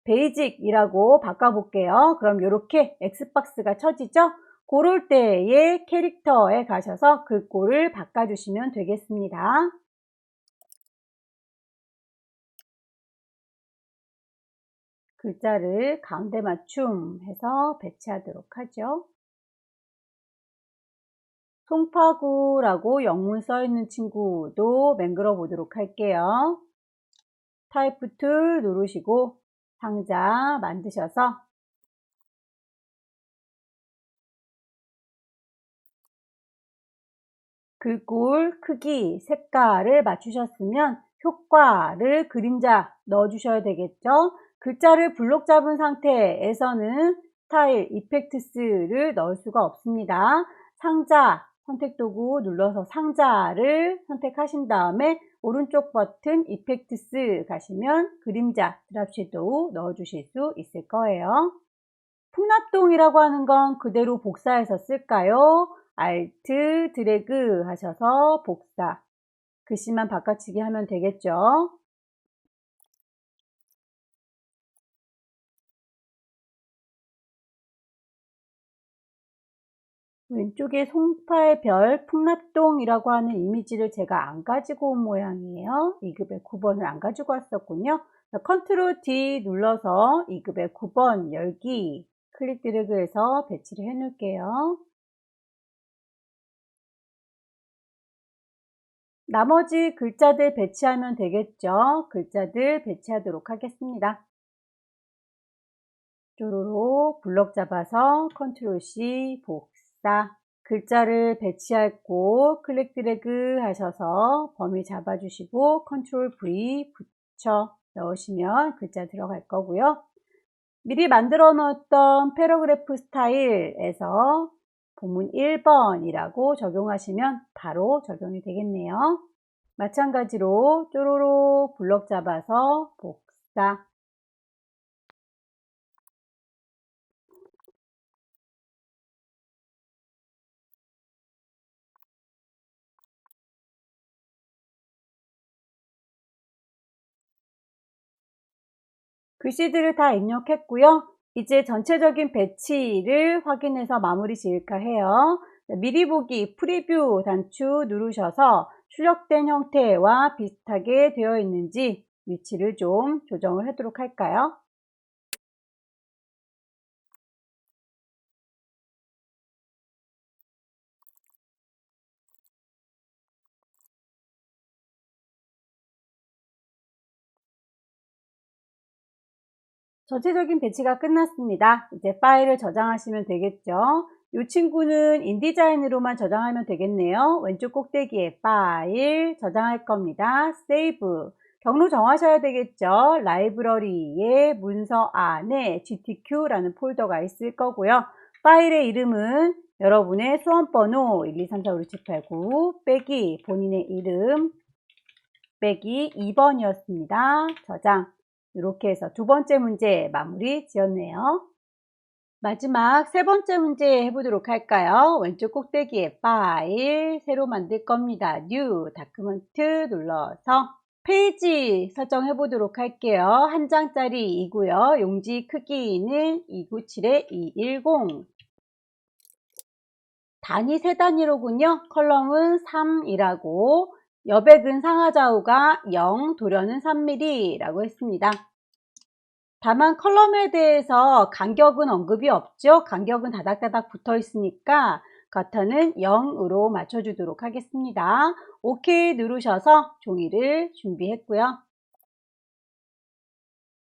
베이직이라고 바꿔볼게요. 그럼 이렇게 X박스가 쳐지죠? 그럴 때에 캐릭터에 가셔서 글꼴을 바꿔주시면 되겠습니다. 글자를 가운데 맞춤 해서 배치하도록 하죠. 송파구라고 영문 써있는 친구도 맹글어 보도록 할게요. 타이프 툴 누르시고 상자 만드셔서 글꼴 크기, 색깔을 맞추셨으면 효과를 그림자 넣어주셔야 되겠죠. 글자를 블록 잡은 상태에서는 스타일, 이펙트스를 넣을 수가 없습니다. 상자 선택도구 눌러서 상자를 선택하신 다음에 오른쪽 버튼 이펙트스 가시면 그림자 드랍 섀도우 넣어주실 수 있을 거예요. 풍납동이라고 하는 건 그대로 복사해서 쓸까요? Alt 드래그 하셔서 복사, 글씨만 바꿔치기 하면 되겠죠. 왼쪽에 송파의 별 풍납동이라고 하는 이미지를 제가 안 가지고 온 모양이에요. 2급의 9번을 안 가지고 왔었군요. 컨트롤 D 눌러서 2급의 9번 열기 클릭 드래그해서 배치를 해 놓을게요. 나머지 글자들 배치하면 되겠죠. 글자들 배치하도록 하겠습니다. 쪼로로 블럭 잡아서 컨트롤 C 복사, 글자를 배치할 곳 클릭 드래그 하셔서 범위 잡아주시고 컨트롤 V 붙여 넣으시면 글자 들어갈 거고요. 미리 만들어 놓았던 패러그래프 스타일에서 본문 1번이라고 적용하시면 바로 적용이 되겠네요. 마찬가지로 쪼로로 블럭 잡아서 복사, 글씨들을 다 입력했고요. 이제 전체적인 배치를 확인해서 마무리 지을까 해요. 미리 보기 프리뷰 단추 누르셔서 출력된 형태와 비슷하게 되어 있는지 위치를 좀 조정을 하도록 할까요? 전체적인 배치가 끝났습니다. 이제 파일을 저장하시면 되겠죠. 이 친구는 인디자인으로만 저장하면 되겠네요. 왼쪽 꼭대기에 파일 저장할 겁니다. 세이브. 경로 정하셔야 되겠죠. 라이브러리의 문서 안에 GTQ라는 폴더가 있을 거고요. 파일의 이름은 여러분의 수험번호 1, 2, 3, 4, 5, 6, 7, 8, 9 빼기 본인의 이름 빼기 2번이었습니다. 저장. 이렇게 해서 두 번째 문제 마무리 지었네요. 마지막 세 번째 문제 해보도록 할까요? 왼쪽 꼭대기에 파일 새로 만들 겁니다. New 다큐멘트 눌러서 페이지 설정해 보도록 할게요. 한 장짜리이고요. 용지 크기는 297-210 단위 세 단위로군요. 컬럼은 3이라고 여백은 상하좌우가 0, 도련은 3mm라고 했습니다. 다만 컬럼에 대해서 간격은 언급이 없죠. 간격은 다닥다닥 붙어 있으니까 커터는 0으로 맞춰주도록 하겠습니다. OK 누르셔서 종이를 준비했고요.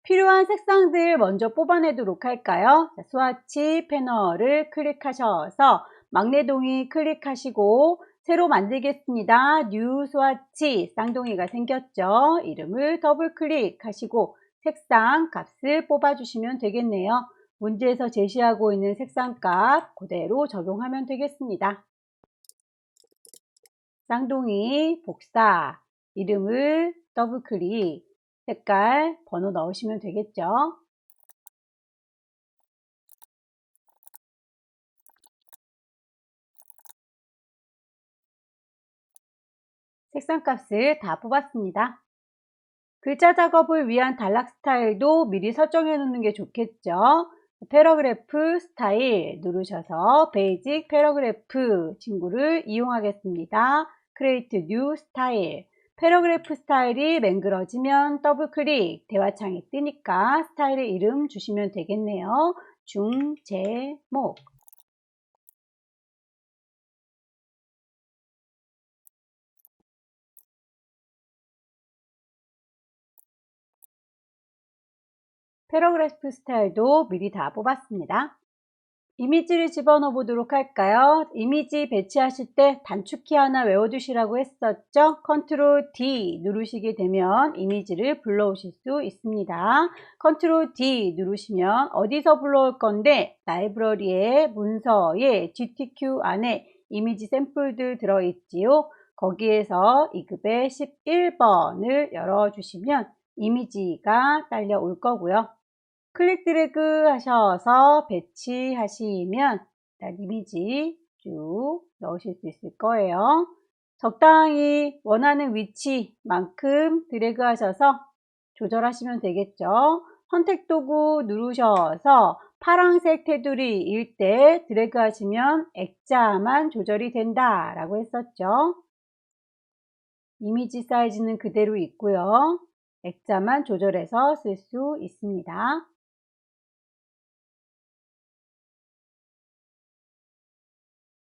필요한 색상들 먼저 뽑아내도록 할까요? 자, 스와치 패널을 클릭하셔서 막내동이 클릭하시고 새로 만들겠습니다. 뉴 스와치 쌍둥이가 생겼죠. 이름을 더블 클릭하시고 색상 값을 뽑아주시면 되겠네요. 문제에서 제시하고 있는 색상 값 그대로 적용하면 되겠습니다. 쌍둥이 복사, 이름을 더블 클릭, 색깔, 번호 넣으시면 되겠죠. 색상 값을 다 뽑았습니다. 글자 작업을 위한 단락 스타일도 미리 설정해 놓는 게 좋겠죠. 패러그래프 스타일 누르셔서 베이직 패러그래프 친구를 이용하겠습니다. Create New Style. 패러그래프 스타일이 맹그러지면 더블 클릭, 대화창이 뜨니까 스타일의 이름 주시면 되겠네요. 중제목. 패러그래프 스타일도 미리 다 뽑았습니다. 이미지를 집어넣어 보도록 할까요? 이미지 배치하실 때 단축키 하나 외워두시라고 했었죠? 컨트롤 D 누르시게 되면 이미지를 불러오실 수 있습니다. 컨트롤 D 누르시면 어디서 불러올 건데 라이브러리의 문서에 GTQ 안에 이미지 샘플들 들어있지요. 거기에서 2급의 11번을 열어주시면 이미지가 딸려올 거고요. 클릭 드래그 하셔서 배치하시면 이미지 쭉 넣으실 수 있을 거예요. 적당히 원하는 위치만큼 드래그 하셔서 조절하시면 되겠죠. 선택 도구 누르셔서 파란색 테두리일 때 드래그 하시면 액자만 조절이 된다 라고 했었죠. 이미지 사이즈는 그대로 있고요. 액자만 조절해서 쓸 수 있습니다.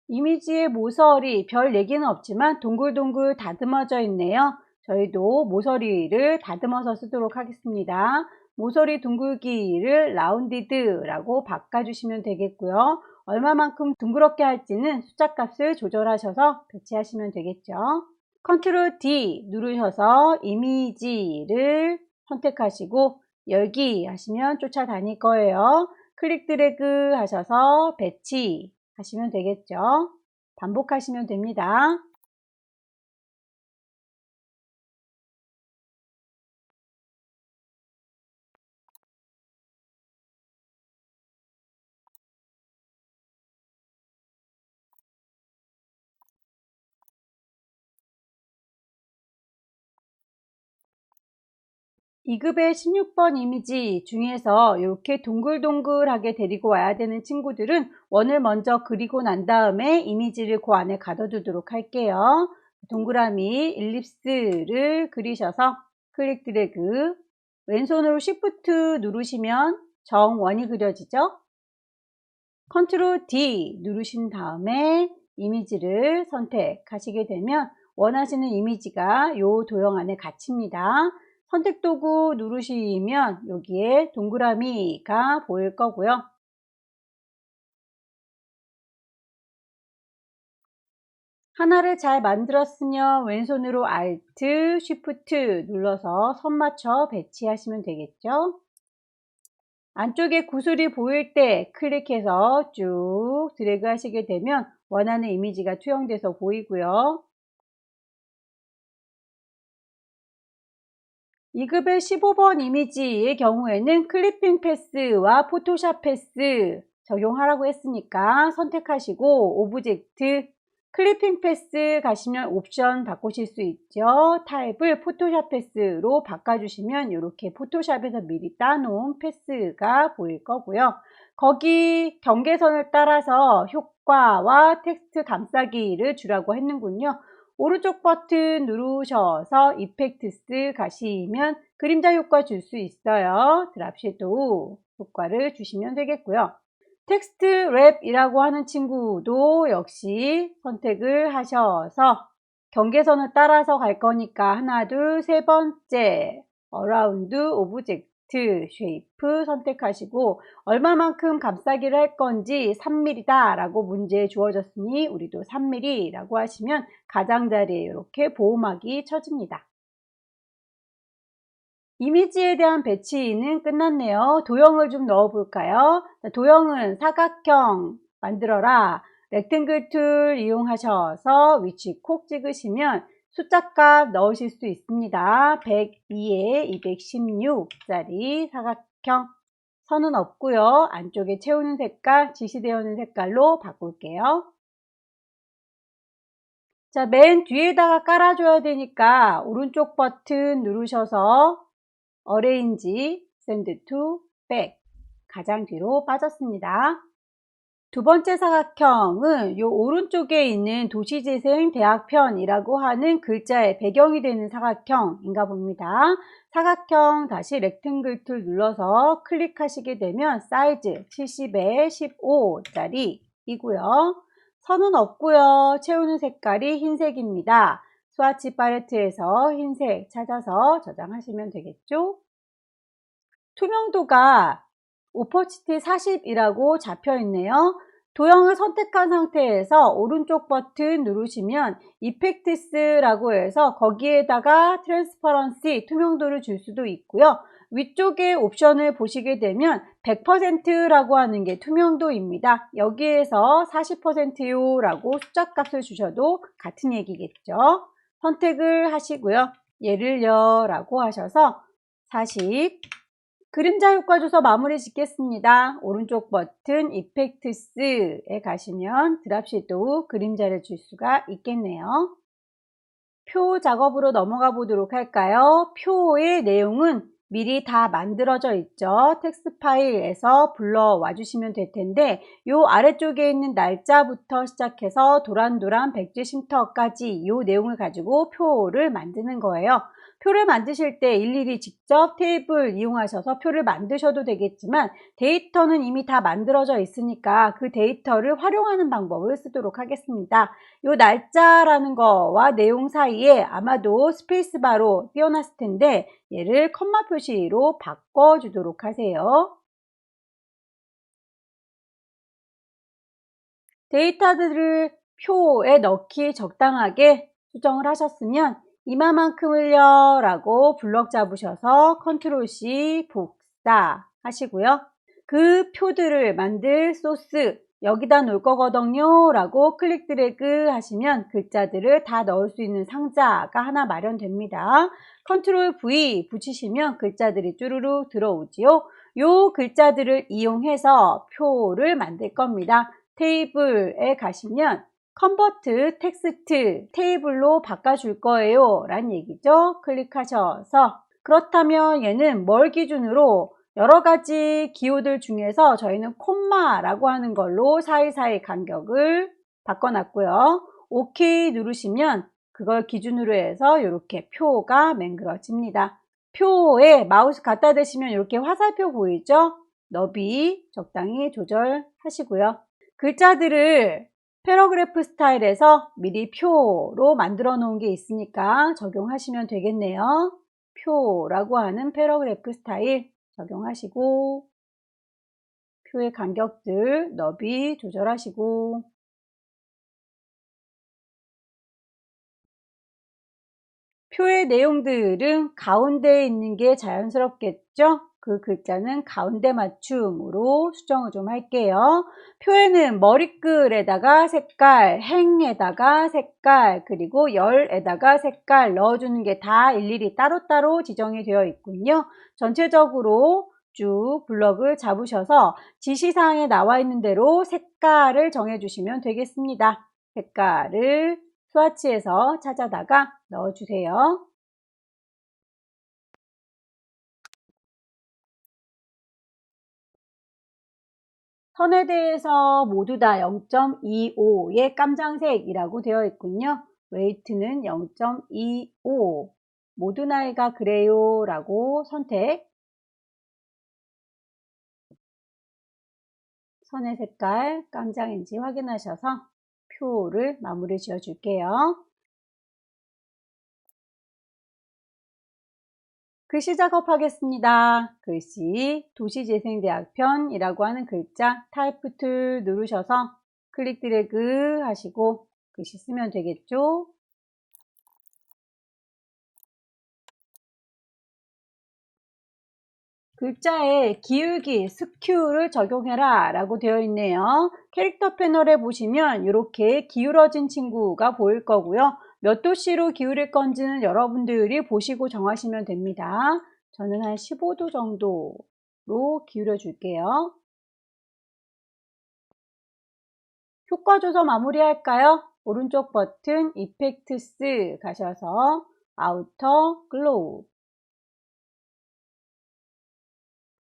이미지의 모서리 별 얘기는 없지만 동글동글 다듬어져 있네요. 저희도 모서리를 다듬어서 쓰도록 하겠습니다. 모서리 둥글기를 라운디드라고 바꿔주시면 되겠고요. 얼마만큼 둥그렇게 할지는 숫자 값을 조절하셔서 배치하시면 되겠죠. 컨트롤 D 누르셔서 이미지를 선택하시고 열기 하시면 쫓아다닐 거예요. 클릭 드래그 하셔서 배치 하시면 되겠죠. 반복하시면 됩니다. (2급의) 16번 이미지 중에서 이렇게 동글동글하게 데리고 와야 되는 친구들은 원을 먼저 그리고 난 다음에 이미지를 그 안에 가둬두도록 할게요. 동그라미 일립스를 그리셔서 클릭 드래그, 왼손으로 Shift 누르시면 정원이 그려지죠. 컨트롤 D 누르신 다음에 이미지를 선택하시게 되면 원하시는 이미지가 이 도형 안에 갇힙니다. 선택 도구 누르시면 여기에 동그라미가 보일 거고요. 하나를 잘 만들었으면 왼손으로 Alt, Shift 눌러서 선 맞춰 배치하시면 되겠죠. 안쪽에 구슬이 보일 때 클릭해서 쭉 드래그 하시게 되면 원하는 이미지가 투영돼서 보이고요. 2급의 15번 이미지의 경우에는 클리핑 패스와 포토샵 패스 적용하라고 했으니까 선택하시고 오브젝트 클리핑 패스 가시면 옵션 바꾸실 수 있죠. 타입을 포토샵 패스로 바꿔주시면 이렇게 포토샵에서 미리 따놓은 패스가 보일 거고요. 거기 경계선을 따라서 효과와 텍스트 감싸기를 주라고 했는군요. 오른쪽 버튼 누르셔서 이펙트스 가시면 그림자 효과 줄 수 있어요. 드랍 섀도우 효과를 주시면 되겠고요. 텍스트 랩이라고 하는 친구도 역시 선택을 하셔서 경계선을 따라서 갈 거니까 하나, 둘, 세 번째 어라운드 오브젝트 쉐이프 선택하시고 얼마만큼 감싸기를 할 건지 3mm 다 라고 문제에 주어졌으니 우리도 3mm 라고 하시면 가장자리에 이렇게 보호막이 쳐집니다. 이미지에 대한 배치는 끝났네요. 도형을 좀 넣어 볼까요? 도형은 사각형 만들어라. 렉탱글 툴 이용하셔서 위치 콕 찍으시면 숫자값 넣으실 수 있습니다. 102에 216짜리 사각형. 선은 없고요. 안쪽에 채우는 색깔, 지시되어 있는 색깔로 바꿀게요. 자, 맨 뒤에다가 깔아줘야 되니까 오른쪽 버튼 누르셔서 Arrange, Send to Back. 가장 뒤로 빠졌습니다. 두 번째 사각형은 요 오른쪽에 있는 도시재생 대학편이라고 하는 글자의 배경이 되는 사각형인가 봅니다. 사각형 다시 렉탱글 툴 눌러서 클릭하시게 되면 사이즈 70에 15짜리 이고요. 선은 없고요. 채우는 색깔이 흰색입니다. 스와치 팔레트에서 흰색 찾아서 저장하시면 되겠죠. 투명도가 오퍼시티 40이라고 잡혀 있네요. 도형을 선택한 상태에서 오른쪽 버튼 누르시면 이펙트스라고 해서 거기에다가 트랜스퍼런시 투명도를 줄 수도 있고요. 위쪽에 옵션을 보시게 되면 100%라고 하는 게 투명도입니다. 여기에서 40%요 라고 숫자 값을 주셔도 같은 얘기겠죠. 선택을 하시고요. 예를요 라고 하셔서 40 그림자 효과 줘서 마무리 짓겠습니다. 오른쪽 버튼 이펙트스에 가시면 드랍시도 그림자를 줄 수가 있겠네요. 표 작업으로 넘어가 보도록 할까요? 표의 내용은 미리 다 만들어져 있죠. 텍스트 파일에서 불러와 주시면 될 텐데 요 아래쪽에 있는 날짜부터 시작해서 도란도란 백지 쉼터까지 요 내용을 가지고 표를 만드는 거예요. 표를 만드실 때 일일이 직접 테이블 이용하셔서 표를 만드셔도 되겠지만 데이터는 이미 다 만들어져 있으니까 그 데이터를 활용하는 방법을 쓰도록 하겠습니다. 요 날짜라는 거와 내용 사이에 아마도 스페이스바로 띄워놨을 텐데 얘를 컴마 표시로 바꿔주도록 하세요. 데이터들을 표에 넣기 적당하게 수정을 하셨으면 이마만큼을요 라고 블럭 잡으셔서 컨트롤 C 복사 하시고요. 그 표들을 만들 소스 여기다 놓을 거거든요 라고 클릭 드래그 하시면 글자들을 다 넣을 수 있는 상자가 하나 마련됩니다. 컨트롤 V 붙이시면 글자들이 쭈루룩 들어오지요. 요 글자들을 이용해서 표를 만들 겁니다. 테이블에 가시면 컨버트 텍스트 테이블로 바꿔줄 거예요 라는 얘기죠. 클릭하셔서 그렇다면 얘는 뭘 기준으로 여러 가지 기호들 중에서 저희는 콤마라고 하는 걸로 사이사이 간격을 바꿔놨고요. OK 누르시면 그걸 기준으로 해서 이렇게 표가 맹글어집니다. 표에 마우스 갖다 대시면 이렇게 화살표 보이죠? 너비 적당히 조절하시고요. 글자들을 패러그래프 스타일에서 미리 표로 만들어 놓은 게 있으니까 적용하시면 되겠네요. 표라고 하는 패러그래프 스타일 적용하시고 표의 간격들 너비 조절하시고 표의 내용들은 가운데에 있는 게 자연스럽겠죠? 그 글자는 가운데 맞춤으로 수정을 좀 할게요. 표에는 머리글에다가 색깔, 행에다가 색깔, 그리고 열에다가 색깔 넣어주는 게 다 일일이 따로따로 지정이 되어 있군요. 전체적으로 쭉 블럭을 잡으셔서 지시사항에 나와 있는 대로 색깔을 정해주시면 되겠습니다. 색깔을 스와치에서 찾아다가 넣어주세요. 선에 대해서 모두 다 0.25의 깜장색이라고 되어 있군요. 웨이트는 0.25 모두 나이가 그래요 라고 선택 선의 색깔 깜장인지 확인하셔서 표를 마무리 지어 줄게요. 글씨 작업하겠습니다. 글씨 도시재생대학편이라고 하는 글자 타이프 툴 누르셔서 클릭 드래그 하시고 글씨 쓰면 되겠죠. 글자에 기울기, 스큐를 적용해라 라고 되어 있네요. 캐릭터 패널에 보시면 이렇게 기울어진 친구가 보일 거고요. 몇 도씨로 기울일 건지는 여러분들이 보시고 정하시면 됩니다. 저는 한 15도 정도로 기울여 줄게요. 효과 조절 마무리할까요? 오른쪽 버튼 이펙트스 가셔서 아우터 글로우.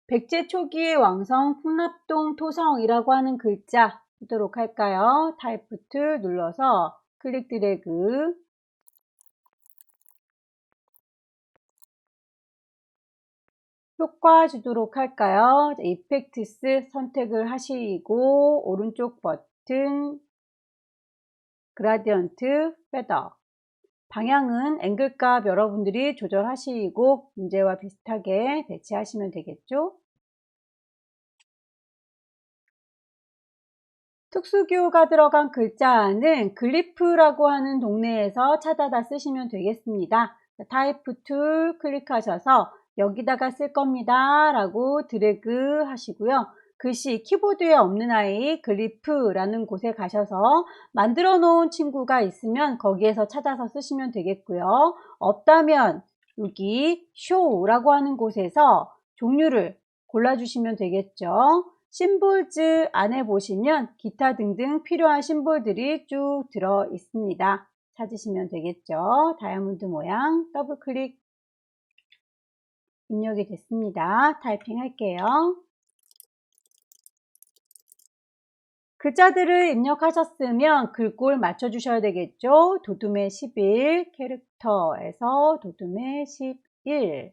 백제 초기의 왕성 풍납동 토성이라고 하는 글자 쓰도록 할까요? 타이프 툴 눌러서 클릭 드래그. 효과 주도록 할까요? 이펙트스 선택을 하시고 오른쪽 버튼 그라디언트 페더. 방향은 앵글값 여러분들이 조절하시고 문제와 비슷하게 배치하시면 되겠죠? 특수기호가 들어간 글자는 글리프라고 하는 동네에서 찾아다 쓰시면 되겠습니다. 타이프 툴 클릭하셔서 여기다가 쓸 겁니다 라고 드래그 하시고요. 글씨 키보드에 없는 아이 글리프라는 곳에 가셔서 만들어 놓은 친구가 있으면 거기에서 찾아서 쓰시면 되겠고요. 없다면 여기 show라고 하는 곳에서 종류를 골라주시면 되겠죠. 심볼즈 안에 보시면 기타 등등 필요한 심볼들이 쭉 들어 있습니다. 찾으시면 되겠죠. 다이아몬드 모양 더블 클릭. 입력이 됐습니다. 타이핑 할게요. 글자들을 입력하셨으면 글꼴 맞춰주셔야 되겠죠. 도둠의 11, 캐릭터에서 도둠의 11.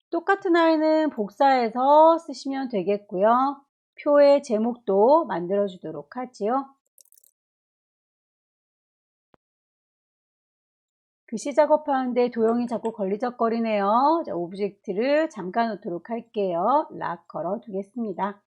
똑같은 아이는 복사해서 쓰시면 되겠고요. 표의 제목도 만들어 주도록 하지요. 글씨 작업하는데 도형이 자꾸 걸리적거리네요. 자, 오브젝트를 잠가 놓도록 할게요. 락 걸어 두겠습니다.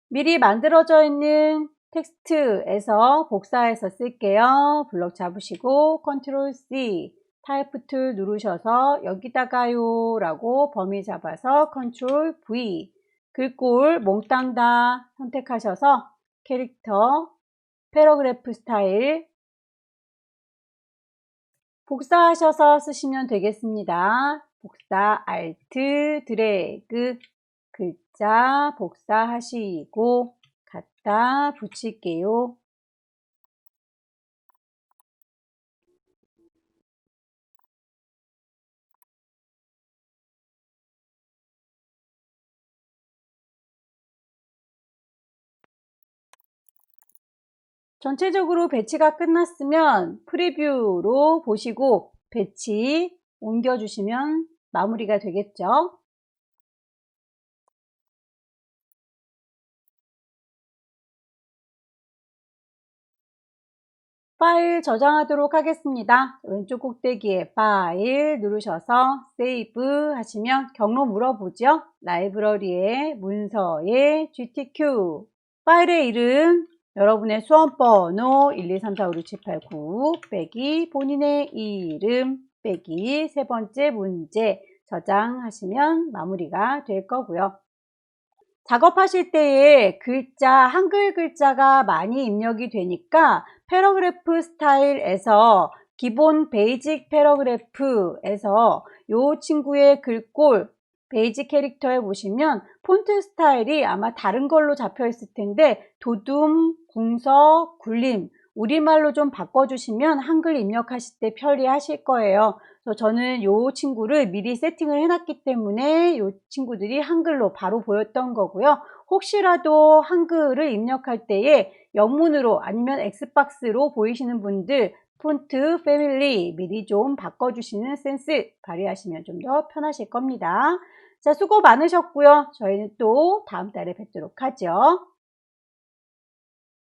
미리 만들어져 있는 텍스트에서 복사해서 쓸게요. 블럭 잡으시고 컨트롤 C, 타이프 툴 누르셔서 여기다가요 라고 범위 잡아서 컨트롤 V, 글꼴 몽땅 다 선택하셔서 캐릭터, 패러그래프 스타일 복사하셔서 쓰시면 되겠습니다. 복사, 알트, 드래그, 글자 복사하시고 갖다 붙일게요. 전체적으로 배치가 끝났으면 프리뷰로 보시고 배치 옮겨주시면 마무리가 되겠죠. 파일 저장하도록 하겠습니다. 왼쪽 꼭대기에 파일 누르셔서 세이브 하시면 경로 물어보죠. 라이브러리에 문서에 GTQ 파일의 이름 여러분의 수험번호 1, 2, 3, 4, 5, 6, 7, 8, 9 빼기 본인의 이름 빼기 세 번째 문제 저장하시면 마무리가 될 거고요. 작업하실 때에 글자, 한글 글자가 많이 입력이 되니까 패러그래프 스타일에서 기본 베이직 패러그래프에서 이 친구의 글꼴 베이직 캐릭터에 보시면 폰트 스타일이 아마 다른 걸로 잡혀 있을 텐데 도둠, 궁서, 굴림 우리말로 좀 바꿔주시면 한글 입력하실 때 편리하실 거예요. 그래서 저는 이 친구를 미리 세팅을 해놨기 때문에 이 친구들이 한글로 바로 보였던 거고요. 혹시라도 한글을 입력할 때에 영문으로 아니면 엑스박스로 보이시는 분들 폰트 패밀리 미리 좀 바꿔주시는 센스 발휘하시면 좀 더 편하실 겁니다. 자, 수고 많으셨고요. 저희는 또 다음 달에 뵙도록 하죠.